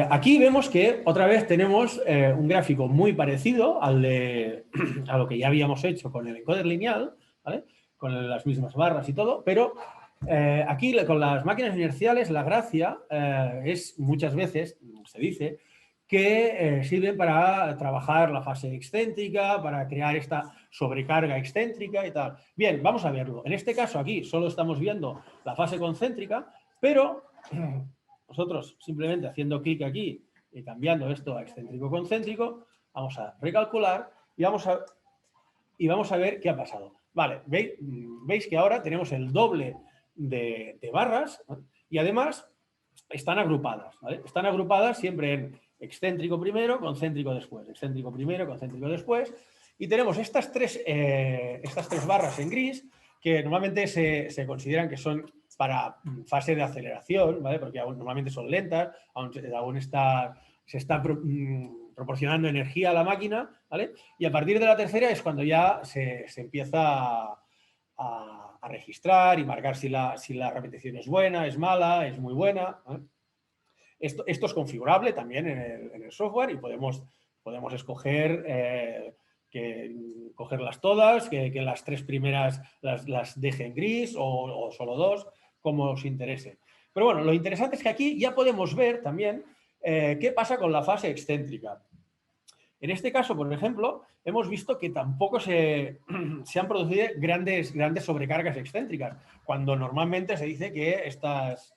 aquí vemos que otra vez tenemos un gráfico muy parecido a lo que ya habíamos hecho con el encoder lineal, ¿vale? Con las mismas barras y todo, pero aquí con las máquinas inerciales la gracia es muchas veces, se dice, que sirven para trabajar la fase excéntrica, para crear esta sobrecarga excéntrica y tal. Bien, vamos a verlo. En este caso aquí solo estamos viendo la fase concéntrica, pero nosotros simplemente haciendo clic aquí y cambiando esto a excéntrico-concéntrico, vamos a recalcular y vamos a ver qué ha pasado. Vale, veis que ahora tenemos el doble de barras, ¿no? Y además están agrupadas, ¿vale? Están agrupadas siempre en excéntrico primero, concéntrico después, excéntrico primero, concéntrico después, y tenemos estas tres barras en gris que normalmente se consideran que son para fase de aceleración, ¿vale? Porque normalmente son lentas, aún se está proporcionando energía a la máquina, ¿vale? Y a partir de la tercera es cuando ya se empieza a registrar y marcar si la repetición es buena, es mala, es muy buena, ¿vale? Esto es configurable también en el software y podemos escoger cogerlas todas, que las 3 primeras las deje en gris o solo 2, como os interese. Pero bueno, lo interesante es que aquí ya podemos ver también qué pasa con la fase excéntrica. En este caso, por ejemplo, hemos visto que tampoco se han producido grandes sobrecargas excéntricas, cuando normalmente se dice que estas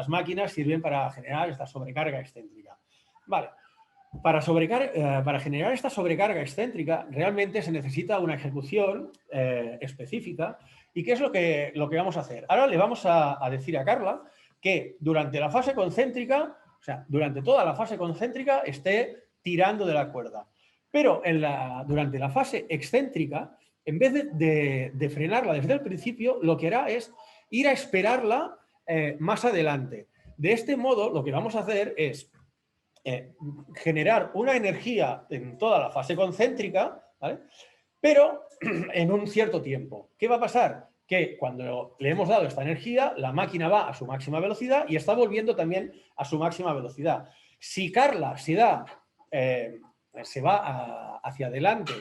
máquinas sirven para generar esta sobrecarga excéntrica. Vale. Para generar esta sobrecarga excéntrica realmente se necesita una ejecución específica. ¿Y qué es lo que vamos a hacer? Ahora le vamos a decir a Carla que durante la fase concéntrica, o sea, durante toda la fase concéntrica esté tirando de la cuerda. Pero durante la fase excéntrica, en vez de frenarla desde el principio, lo que hará es ir a esperarla más adelante. De este modo, lo que vamos a hacer es generar una energía en toda la fase concéntrica, ¿vale? Pero en un cierto tiempo. ¿Qué va a pasar? Que cuando le hemos dado esta energía, la máquina va a su máxima velocidad y está volviendo también a su máxima velocidad. Si Carla se va hacia adelante,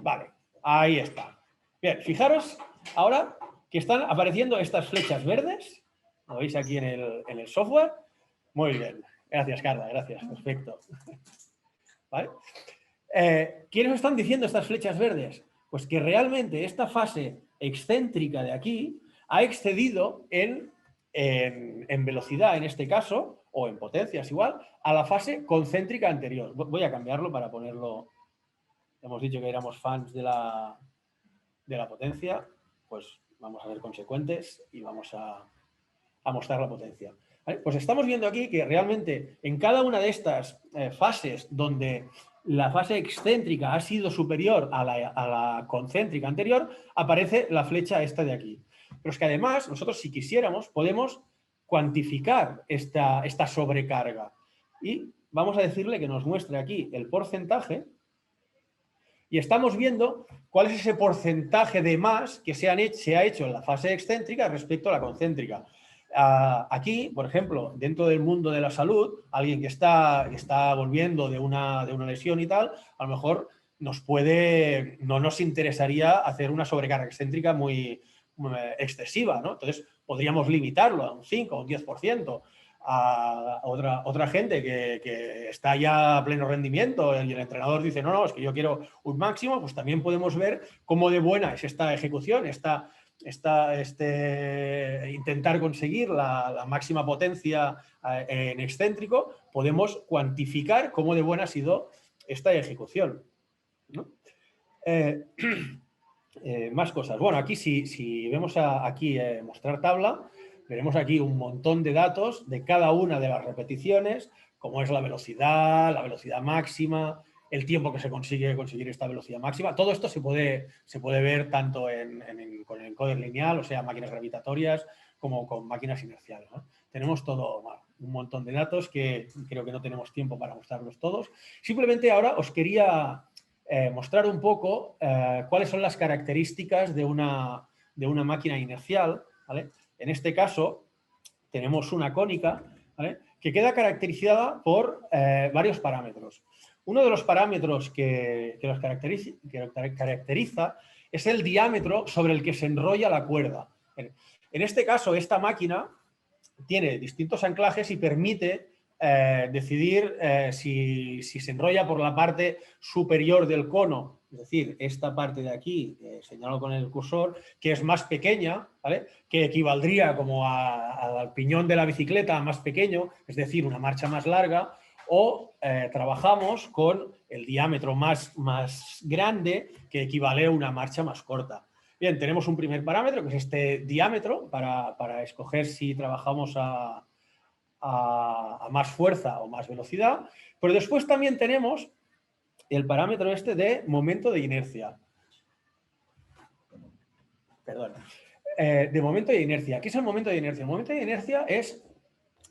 vale, ahí está. Bien, fijaros ahora que están apareciendo estas flechas verdes, lo veis aquí en el software. Muy bien. Gracias, Carla, gracias, perfecto. ¿Vale? ¿Qué nos están diciendo estas flechas verdes? Pues que realmente esta fase excéntrica de aquí ha excedido en velocidad, en este caso, o en potencias igual, a la fase concéntrica anterior. Voy a cambiarlo para ponerlo. Hemos dicho que éramos fans de la potencia, pues vamos a ser consecuentes y vamos a mostrar la potencia. ¿Vale? Pues estamos viendo aquí que realmente en cada una de estas fases donde la fase excéntrica ha sido superior a la concéntrica anterior, aparece la flecha esta de aquí. Pero es que además nosotros, si quisiéramos, podemos cuantificar esta sobrecarga y vamos a decirle que nos muestre aquí el porcentaje y estamos viendo cuál es ese porcentaje de más que se ha hecho en la fase excéntrica respecto a la concéntrica. Aquí, por ejemplo, dentro del mundo de la salud, alguien que está volviendo de una lesión y tal, a lo mejor no nos interesaría hacer una sobrecarga excéntrica muy excesiva, ¿no? Entonces, podríamos limitarlo a un 5 o un 10%. A otra gente que está ya a pleno rendimiento y el entrenador dice, no, es que yo quiero un máximo, pues también podemos ver cómo de buena es esta ejecución, intentar conseguir la máxima potencia en excéntrico, podemos cuantificar cómo de buena ha sido esta ejecución, ¿no? Más cosas. Bueno, aquí si vemos aquí mostrar tabla, veremos aquí un montón de datos de cada una de las repeticiones, como es la velocidad máxima, el tiempo que se consigue conseguir esta velocidad máxima. Todo esto se puede ver tanto con el encoder lineal, o sea, máquinas gravitatorias, como con máquinas inerciales, ¿no? Tenemos todo, un montón de datos que creo que no tenemos tiempo para mostrarlos todos. Simplemente ahora os quería mostrar un poco cuáles son las características de una máquina inercial, ¿vale? En este caso, tenemos una cónica, ¿vale?, que queda caracterizada por varios parámetros. Uno de los parámetros que los caracteriza es el diámetro sobre el que se enrolla la cuerda. En este caso, esta máquina tiene distintos anclajes y permite decidir si se enrolla por la parte superior del cono, es decir, esta parte de aquí, señalo con el cursor, que es más pequeña, ¿vale?, que equivaldría como al piñón de la bicicleta más pequeño, es decir, una marcha más larga, o trabajamos con el diámetro más grande, que equivale a una marcha más corta. Bien, tenemos un primer parámetro, que es este diámetro, para escoger si trabajamos a más fuerza o más velocidad, pero después también tenemos el parámetro este de momento de inercia. Perdón. De momento de inercia. ¿Qué es el momento de inercia? El momento de inercia es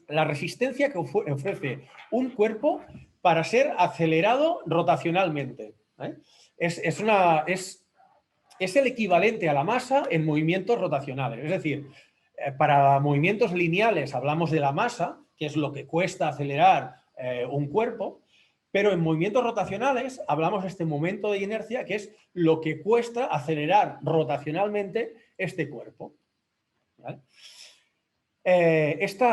la resistencia que ofrece un cuerpo para ser acelerado rotacionalmente, ¿eh? Es el equivalente a la masa en movimientos rotacionales. Es decir, para movimientos lineales hablamos de la masa, que es lo que cuesta acelerar un cuerpo, Pero en movimientos rotacionales hablamos de este momento de inercia, que es lo que cuesta acelerar rotacionalmente este cuerpo. ¿Vale? Este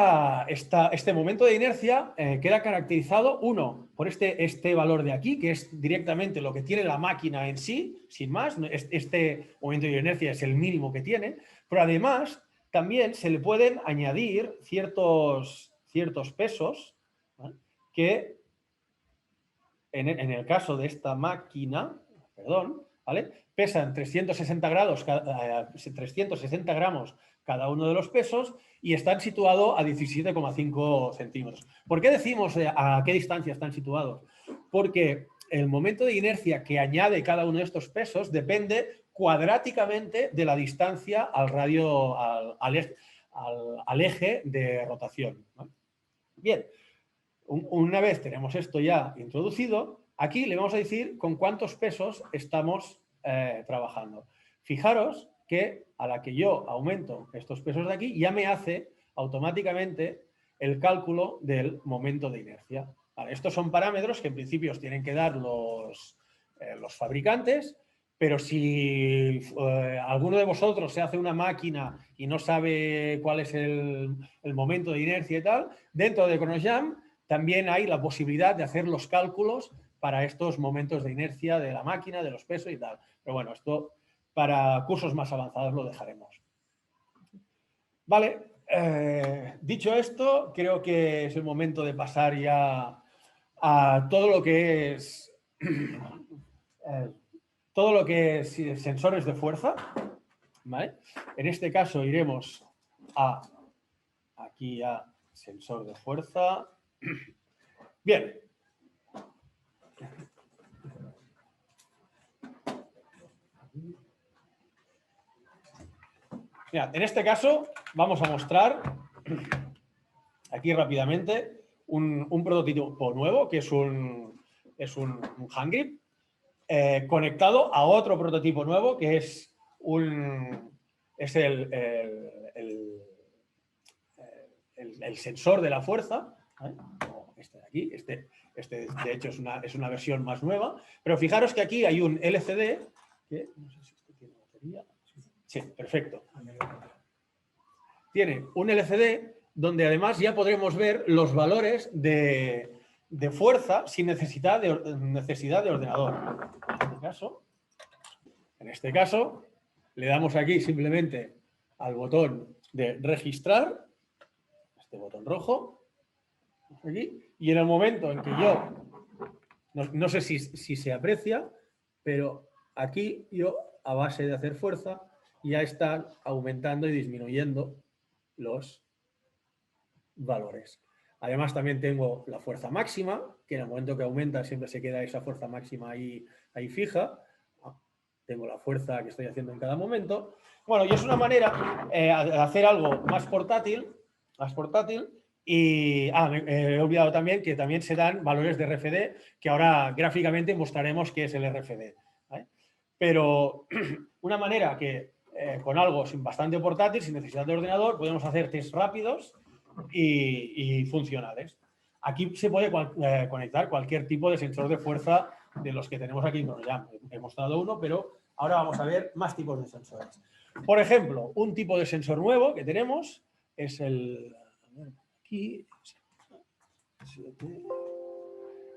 momento de inercia queda caracterizado, uno, por este valor de aquí, que es directamente lo que tiene la máquina en sí, sin más. Este momento de inercia es el mínimo que tiene, pero además también se le pueden añadir ciertos pesos, ¿vale? Que en el caso de esta máquina, perdón, ¿vale? Pesan 360 gramos cada uno de los pesos y están situados a 17,5 centímetros. ¿Por qué decimos a qué distancia están situados? Porque el momento de inercia que añade cada uno de estos pesos depende cuadráticamente de la distancia al radio, al eje de rotación, ¿no? Bien, una vez tenemos esto ya introducido, aquí le vamos a decir con cuántos pesos estamos trabajando. Fijaros que a la que yo aumento estos pesos de aquí, ya me hace automáticamente el cálculo del momento de inercia. Vale, estos son parámetros que en principio os tienen que dar los fabricantes, pero si alguno de vosotros se hace una máquina y no sabe cuál es el momento de inercia y tal, dentro de ChronoJam también hay la posibilidad de hacer los cálculos para estos momentos de inercia de la máquina, de los pesos y tal. Pero bueno, esto para cursos más avanzados lo dejaremos. Vale, dicho esto, creo que es el momento de pasar ya a todo lo que es sensores de fuerza. ¿Vale? En este caso iremos aquí a sensor de fuerza. Bien. Mirad, en este caso vamos a mostrar aquí rápidamente un prototipo nuevo que es un hand grip conectado a otro prototipo nuevo que es el sensor de la fuerza, ¿vale? Este de aquí, este de hecho es una versión más nueva, pero fijaros que aquí hay un LCD que no sé si esto tiene batería. Sí, perfecto. Tiene un LCD donde además ya podremos ver los valores de fuerza sin necesidad de ordenador. En este caso, le damos aquí simplemente al botón de registrar, este botón rojo, aquí, y en el momento en que yo, no sé si se aprecia, pero aquí yo, a base de hacer fuerza, ya están aumentando y disminuyendo los valores. Además también tengo la fuerza máxima, que en el momento que aumenta siempre se queda esa fuerza máxima ahí fija. Tengo la fuerza que estoy haciendo en cada momento. Bueno, y es una manera de hacer algo más portátil. Y he olvidado también que también se dan valores de RFD, que ahora gráficamente mostraremos qué es el RFD, ¿vale? Pero una manera que con algo bastante portátil, sin necesidad de ordenador, podemos hacer test rápidos y funcionales. Aquí se puede conectar cualquier tipo de sensor de fuerza de los que tenemos aquí en ChronoJam. He mostrado uno, pero ahora vamos a ver más tipos de sensores. Por ejemplo, un tipo de sensor nuevo que tenemos es el... Aquí...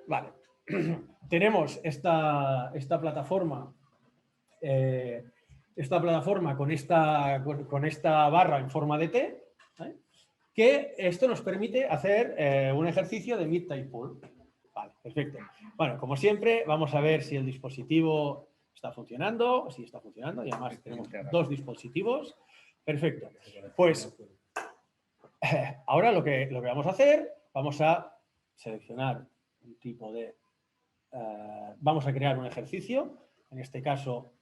Vale. Tenemos esta plataforma con esta barra en forma de T, ¿vale? Que esto nos permite hacer un ejercicio de mid-type pull. Vale, perfecto. Bueno, como siempre, vamos a ver si el dispositivo está funcionando, si está funcionando, y además tenemos dos dispositivos. Perfecto. Pues ahora lo que vamos a hacer, vamos a seleccionar un tipo de... vamos a crear un ejercicio. En este caso,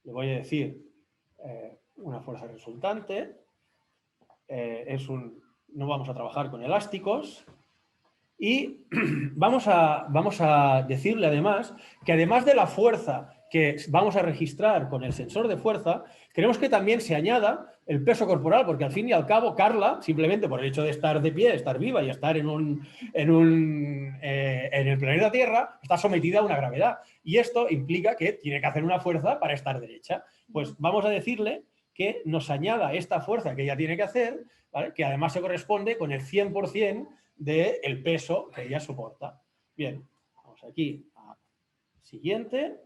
le voy a decir una fuerza resultante. No vamos a trabajar con elásticos y vamos a decirle además que además de la fuerza que vamos a registrar con el sensor de fuerza, queremos que también se añada el peso corporal, porque al fin y al cabo Carla, simplemente por el hecho de estar de pie, estar viva y estar en el planeta Tierra, está sometida a una gravedad. Y esto implica que tiene que hacer una fuerza para estar derecha. Pues vamos a decirle que nos añada esta fuerza que ella tiene que hacer, ¿vale? Que además se corresponde con el 100% del peso que ella soporta. Bien, vamos aquí a siguiente.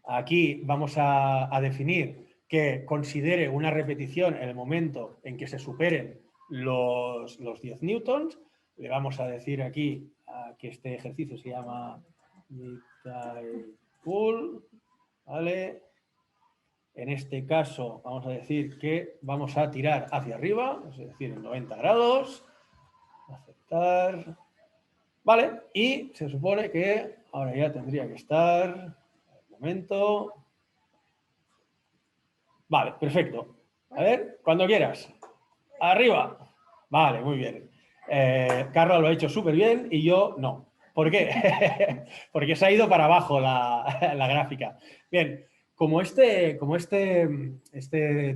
Aquí vamos a definir que considere una repetición en el momento en que se superen los 10 newtons. Le vamos a decir aquí que este ejercicio se llama pull, ¿vale? En este caso vamos a decir que vamos a tirar hacia arriba, es decir, en 90 grados. Aceptar. Vale, y se supone que ahora ya tendría que estar. Un momento. Vale, perfecto. A ver, cuando quieras. Arriba. Vale, muy bien. Carla lo ha hecho súper bien y yo no. ¿Por qué? Porque se ha ido para abajo la gráfica. Bien, como este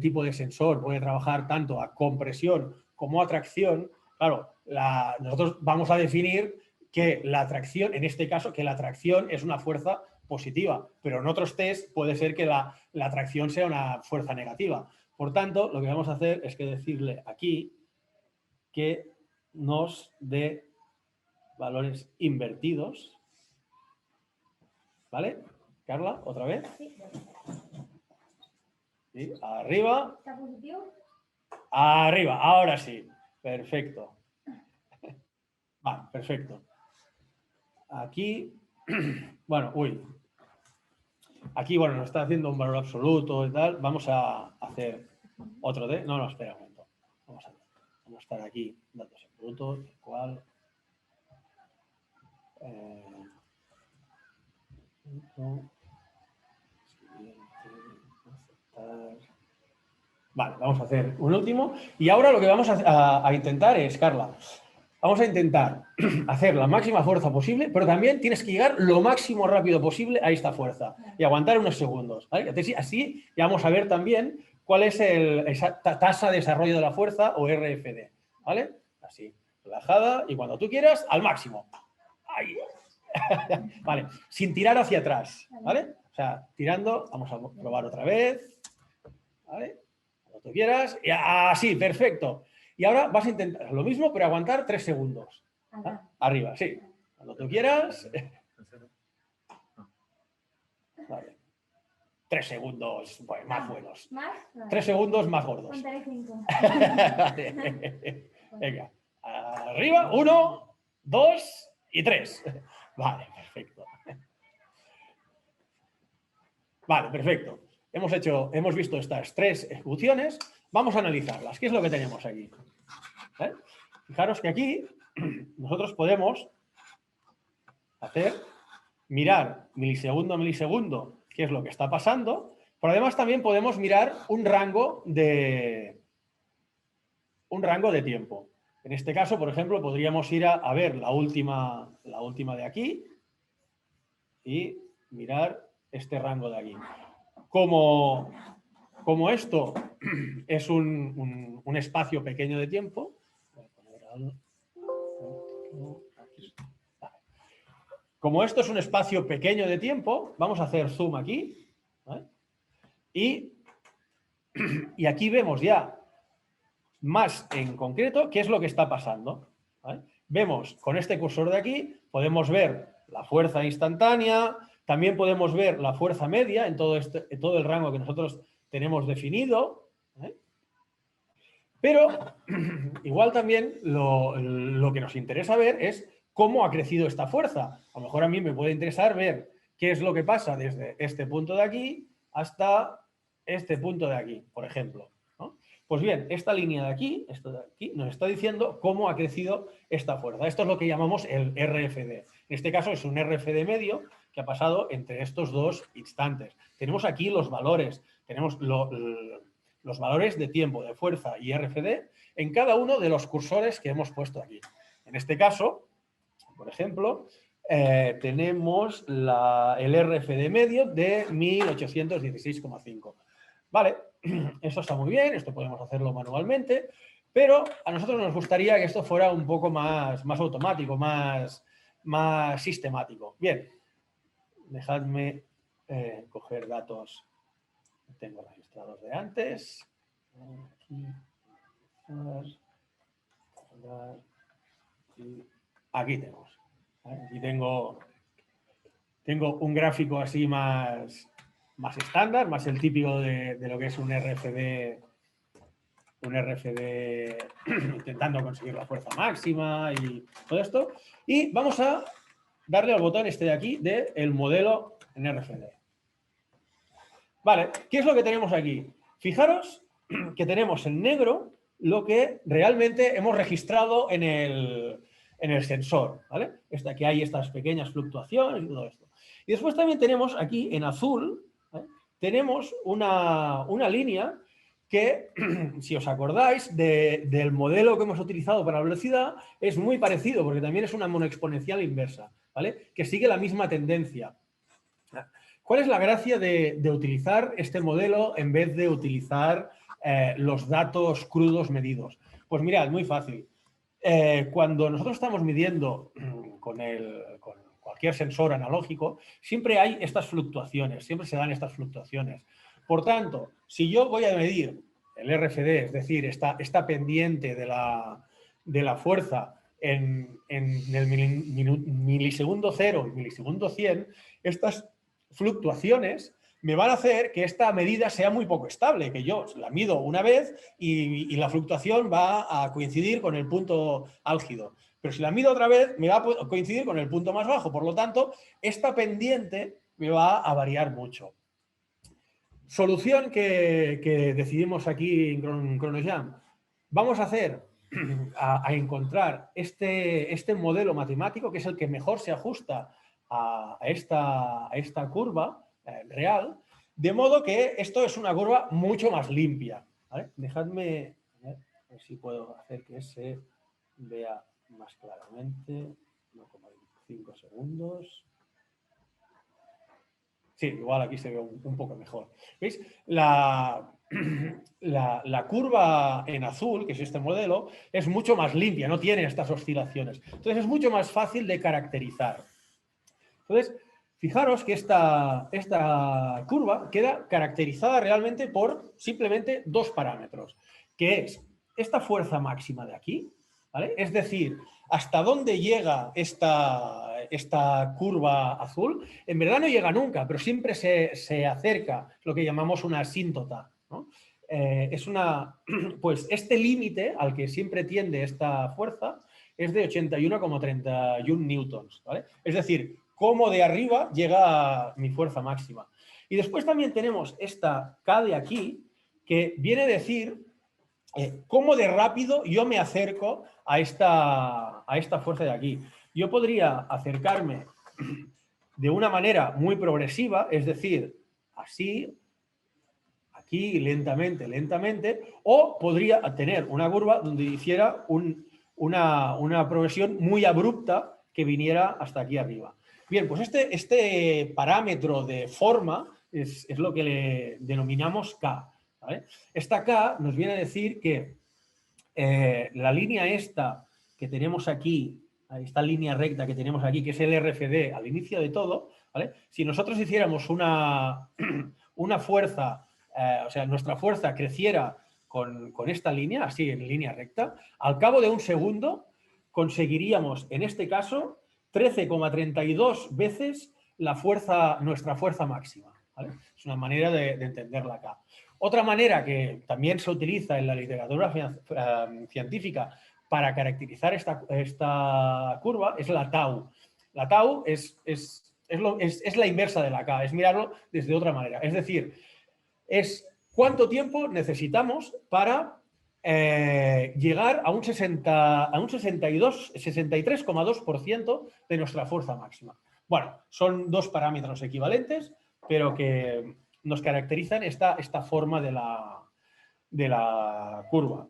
tipo de sensor puede trabajar tanto a compresión como a tracción, claro, nosotros vamos a definir que la tracción, en este caso, que la tracción es una fuerza positiva, pero en otros test puede ser que la tracción sea una fuerza negativa. Por tanto, lo que vamos a hacer es que decirle aquí que nos dé valores invertidos. ¿Vale? Carla, otra vez. Sí. Sí, arriba. ¿Está positivo? Arriba, ahora sí. Perfecto. Vale, perfecto. Aquí, bueno, Aquí, bueno, nos está haciendo un valor absoluto y tal. Vamos a hacer otro de... No, espera un momento. Vamos a estar aquí, datos absolutos, el cual... Vale, vamos a hacer un último. Y ahora lo que vamos a intentar es, Carla, vamos a intentar hacer la máxima fuerza posible, pero también tienes que llegar lo máximo rápido posible a esta fuerza y aguantar unos segundos. ¿Vale? Así ya vamos a ver también cuál es esa tasa de desarrollo de la fuerza o RFD. ¿Vale? Así, relajada y cuando tú quieras, al máximo. Ahí. Vale, sin tirar hacia atrás. ¿Vale? O sea, tirando, vamos a probar otra vez. ¿Vale? Cuando tú quieras. Y así, perfecto. Y ahora vas a intentar lo mismo, pero aguantar 3 segundos. ¿Ah? Arriba, sí. Cuando tú quieras. Vale. 3 segundos pues, más buenos. ¿Más? Vale. 3 segundos más gordos. Contaré 5. Vale. Venga. Arriba. 1, 2 y 3. Vale, perfecto. Vale, perfecto. Hemos visto estas 3 ejecuciones. Vamos a analizarlas. ¿Qué es lo que tenemos aquí? Fijaros que aquí nosotros podemos mirar milisegundo a milisegundo qué es lo que está pasando, pero además también podemos mirar un rango de tiempo. En este caso, por ejemplo, podríamos ir a ver la última de aquí y mirar este rango de aquí. Como esto es un espacio pequeño de tiempo, como esto es un espacio pequeño de tiempo, vamos a hacer zoom aquí, ¿vale? Y aquí vemos ya más en concreto qué es lo que está pasando, ¿vale? Vemos con este cursor de aquí, podemos ver la fuerza instantánea, también podemos ver la fuerza media en todo el rango que nosotros tenemos definido, ¿vale? Pero igual también lo que nos interesa ver es cómo ha crecido esta fuerza. A lo mejor a mí me puede interesar ver qué es lo que pasa desde este punto de aquí hasta este punto de aquí, por ejemplo, ¿no? Pues bien, esta línea de aquí, esto de aquí, nos está diciendo cómo ha crecido esta fuerza. Esto es lo que llamamos el RFD. En este caso es un RFD medio que ha pasado entre estos 2 instantes. Tenemos aquí los valores, tenemos los valores de tiempo, de fuerza y RFD en cada uno de los cursores que hemos puesto aquí. En este caso, por ejemplo, tenemos el RFD medio de 1816,5. Vale, esto está muy bien, esto podemos hacerlo manualmente, pero a nosotros nos gustaría que esto fuera un poco más automático, más sistemático. Bien, dejadme coger datos que tengo registrados de antes. Aquí tenemos. Aquí tengo un gráfico así más estándar, más el típico de lo que es un RFD intentando conseguir la fuerza máxima y todo esto. Y vamos a darle al botón este de aquí del modelo en RFD. Vale, ¿qué es lo que tenemos aquí? Fijaros que tenemos en negro lo que realmente hemos registrado en el sensor, ¿vale? Aquí hay estas pequeñas fluctuaciones y todo esto. Y después también tenemos aquí en azul, ¿vale? Tenemos una línea que, si os acordáis del modelo que hemos utilizado para la velocidad, es muy parecido, porque también es una monoexponencial inversa, ¿vale? Que sigue la misma tendencia. ¿Cuál es la gracia de utilizar este modelo en vez de utilizar los datos crudos medidos? Pues mirad, muy fácil. Cuando nosotros estamos midiendo con cualquier sensor analógico, siempre hay estas fluctuaciones, siempre se dan estas fluctuaciones. Por tanto, si yo voy a medir el RFD, es decir, esta pendiente de la fuerza en el milisegundo 0 y milisegundo 100, estas fluctuaciones me van a hacer que esta medida sea muy poco estable, que yo la mido una vez y la fluctuación va a coincidir con el punto álgido. Pero si la mido otra vez, me va a coincidir con el punto más bajo. Por lo tanto, esta pendiente me va a variar mucho. Solución que decidimos aquí en ChronoJam. Vamos a encontrar este modelo matemático, que es el que mejor se ajusta a esta curva real, de modo que esto es una curva mucho más limpia, ¿vale? Dejadme a ver si puedo hacer que se vea más claramente. No como 5 segundos. Sí, igual aquí se ve un poco mejor. ¿Veis? La curva en azul, que es este modelo, es mucho más limpia, no tiene estas oscilaciones. Entonces es mucho más fácil de caracterizar. Entonces, fijaros que esta curva queda caracterizada realmente por simplemente dos parámetros, que es esta fuerza máxima de aquí, ¿vale? Es decir, hasta dónde llega esta curva azul. En verdad no llega nunca, pero siempre se acerca, lo que llamamos una asíntota, ¿no? Pues este límite al que siempre tiende esta fuerza es de 81,31 newtons, ¿vale? Es decir, cómo de arriba llega mi fuerza máxima. Y después también tenemos esta K de aquí, que viene a decir cómo de rápido yo me acerco a esta fuerza de aquí. Yo podría acercarme de una manera muy progresiva, es decir, así, aquí, lentamente, lentamente, o podría tener una curva donde hiciera una progresión muy abrupta que viniera hasta aquí arriba. Bien, pues este parámetro de forma es lo que le denominamos K, ¿vale? Esta K nos viene a decir que la línea esta que tenemos aquí, esta línea recta que tenemos aquí, que es el RFD al inicio de todo, ¿vale? Si nosotros hiciéramos una fuerza, o sea, nuestra fuerza creciera con esta línea, así en línea recta, al cabo de un segundo conseguiríamos, en este caso, 13,32 veces nuestra fuerza máxima, ¿vale? Es una manera de entenderla acá. Otra manera que también se utiliza en la literatura científica para caracterizar esta curva es la tau. La tau es la inversa de la K, es mirarlo desde otra manera. Es decir, es cuánto tiempo necesitamos para llegar a un 63,2% de nuestra fuerza máxima. Bueno, son dos parámetros equivalentes, pero que nos caracterizan esta forma de la curva.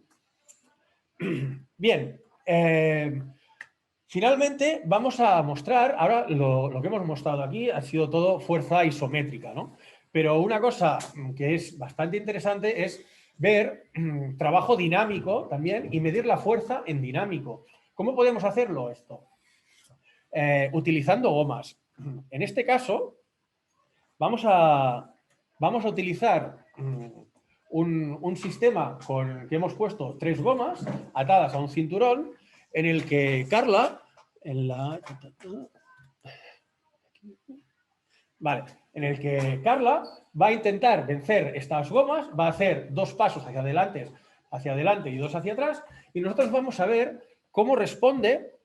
Bien, Finalmente, vamos a mostrar, ahora lo que hemos mostrado aquí ha sido todo fuerza isométrica, ¿no? Pero una cosa que es bastante interesante es ver trabajo dinámico también y medir la fuerza en dinámico. ¿Cómo podemos hacerlo esto? Utilizando gomas. En este caso, vamos a utilizar un sistema que hemos puesto 3 gomas atadas a un cinturón en el que Carla, va a intentar vencer estas gomas, va a hacer 2 pasos hacia adelante y 2 hacia atrás, y nosotros vamos a ver cómo responde,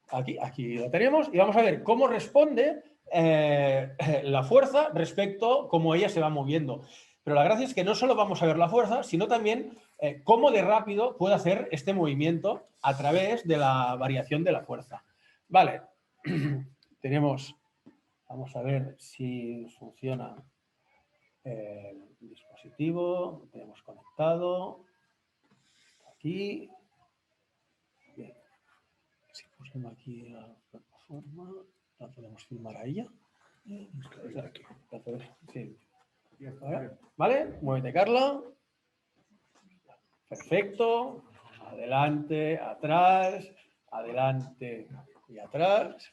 aquí lo tenemos, y vamos a ver cómo responde la fuerza respecto a cómo ella se va moviendo. Pero la gracia es que no solo vamos a ver la fuerza, sino también cómo de rápido puede hacer este movimiento a través de la variación de la fuerza. Vale, tenemos, vamos a ver si funciona el dispositivo, lo tenemos conectado, aquí, bien, si pusimos aquí la plataforma, la podemos filmar a ella. Sí. ¿Vale? Muévete, Carla. Perfecto. Adelante, atrás, adelante y atrás.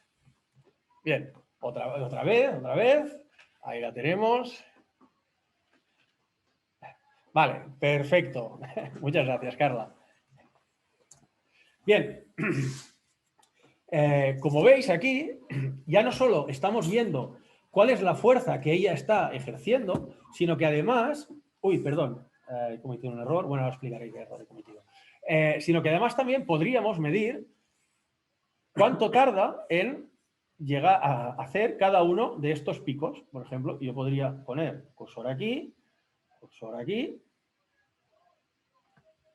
Bien, otra vez. Ahí la tenemos. Vale, perfecto. Muchas gracias, Carla. Bien. Como veis aquí, ya no solo estamos viendo cuál es la fuerza que ella está ejerciendo, sino que además, he cometido un error, bueno, ahora explicaré qué error he cometido, sino que además también podríamos medir cuánto tarda en llegar a hacer cada uno de estos picos. Por ejemplo, yo podría poner cursor aquí,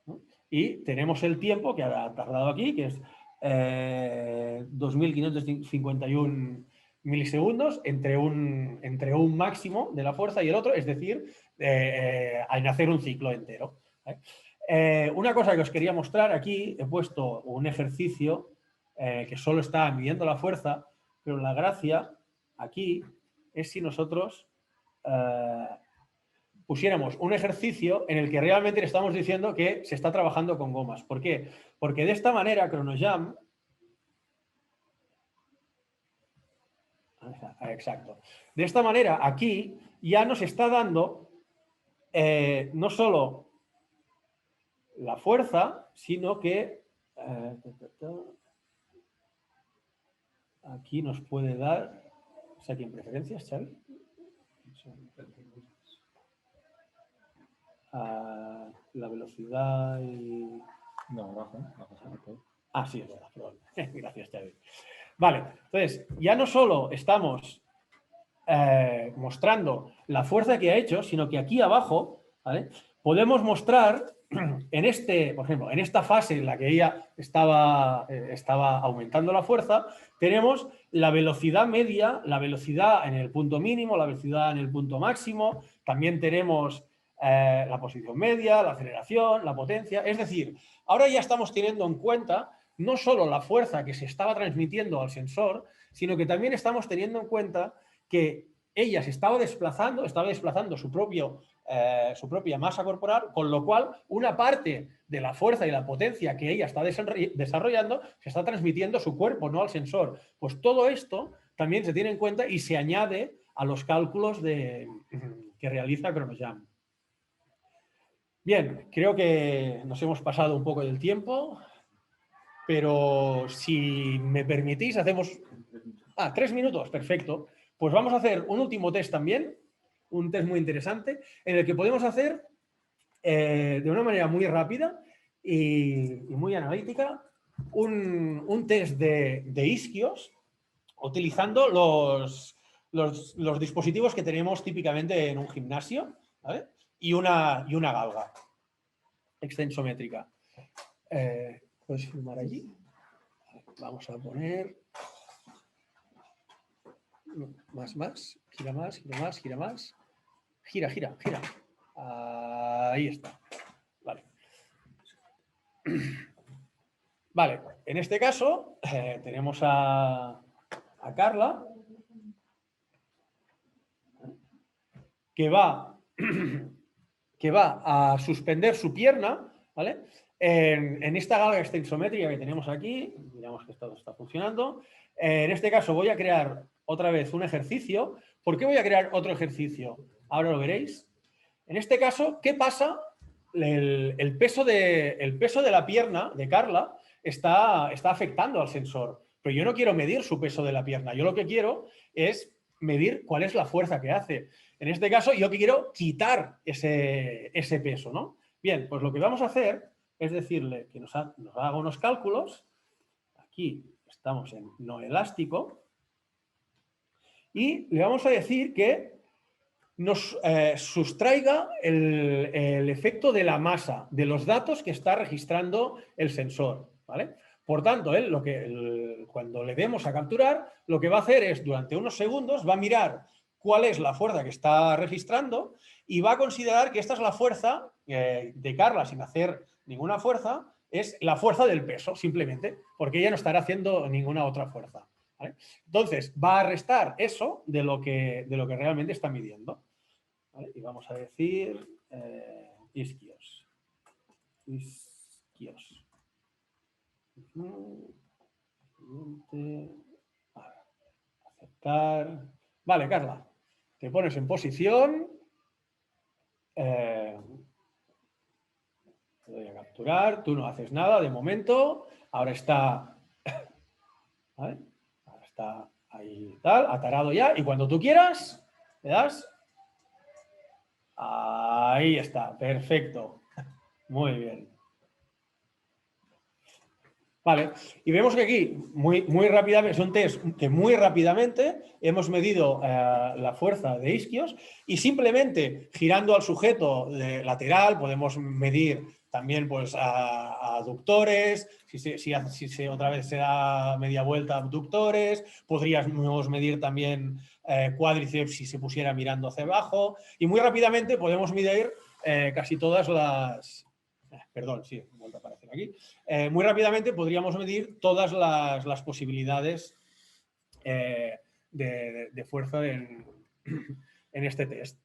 ¿no? Y tenemos el tiempo que ha tardado aquí, que es 2.551 milisegundos entre un máximo de la fuerza y el otro, es decir, en hacer un ciclo entero. Una cosa que os quería mostrar aquí, he puesto un ejercicio que solo está midiendo la fuerza, pero la gracia aquí es si nosotros pusiéramos un ejercicio en el que realmente le estamos diciendo que se está trabajando con gomas. ¿Por qué? Porque de esta manera ChronoJam, exacto, de esta manera aquí ya nos está dando no solo la fuerza, sino que aquí nos puede dar, ¿es aquí en preferencias, Xavi? La velocidad y... No, baja. Ah, sí, es verdad, perdón. Gracias, Xavi. Vale, entonces, ya no solo estamos mostrando la fuerza que ha hecho, sino que aquí abajo, ¿vale?, podemos mostrar por ejemplo, en esta fase en la que ella estaba aumentando la fuerza, tenemos la velocidad media, la velocidad en el punto mínimo, la velocidad en el punto máximo, también tenemos la posición media, la aceleración, la potencia. Es decir, ahora ya estamos teniendo en cuenta no solo la fuerza que se estaba transmitiendo al sensor, sino que también estamos teniendo en cuenta que ella se estaba desplazando su propia masa corporal, con lo cual una parte de la fuerza y la potencia que ella está desarrollando se está transmitiendo a su cuerpo, no al sensor. Pues todo esto también se tiene en cuenta y se añade a los cálculos que realiza ChronoJam. Bien, creo que nos hemos pasado un poco del tiempo, pero si me permitís hacemos... 3 minutos, perfecto. Pues vamos a hacer un último test también, un test muy interesante, en el que podemos hacer de una manera muy rápida y muy analítica un test de isquios utilizando los dispositivos que tenemos típicamente en un gimnasio, ¿vale?, y una galga extensométrica. ¿Puedes filmar allí? Vamos a poner... Más, gira más. Gira. Ahí está. Vale. En este caso, tenemos a Carla, que va a suspender su pierna, ¿vale? En esta galga extensométrica que tenemos aquí, miramos que todo está funcionando. En este caso voy a crear otra vez un ejercicio. ¿Por qué voy a crear otro ejercicio? Ahora lo veréis. En este caso, ¿qué pasa? El peso de la pierna de Carla está afectando al sensor, pero yo no quiero medir su peso de la pierna. Yo lo que quiero es medir cuál es la fuerza que hace. En este caso, yo que quiero quitar ese peso, ¿no? Bien, pues lo que vamos a hacer es decirle que nos haga unos cálculos. Aquí estamos en no elástico. Y le vamos a decir que nos sustraiga el efecto de la masa, de los datos que está registrando el sensor, ¿vale? Por tanto, cuando le demos a capturar, lo que va a hacer es, durante unos segundos, va a mirar cuál es la fuerza que está registrando y va a considerar que esta es la fuerza de Carla, sin hacer ninguna fuerza, es la fuerza del peso, simplemente, porque ella no estará haciendo ninguna otra fuerza, ¿vale? Entonces, va a restar eso de lo que realmente está midiendo. ¿Vale? Y vamos a decir isquios. Aceptar. Vale, Carla. Te pones en posición. Te doy a capturar. Tú no haces nada de momento. Ahora está. ¿Vale? Ahora está ahí tal, atarado ya. Y cuando tú quieras, le das. Ahí está, perfecto. Muy bien. Vale, y vemos que aquí, muy rápidamente, son test que muy rápidamente hemos medido la fuerza de isquios y simplemente girando al sujeto de lateral podemos medir también pues, a aductores, si otra vez se da media vuelta abductores, podríamos medir también cuádriceps si se pusiera mirando hacia abajo y muy rápidamente podemos medir casi todas las... Perdón, sí, vuelta a aparecer aquí. Muy rápidamente podríamos medir todas las posibilidades de fuerza en este test.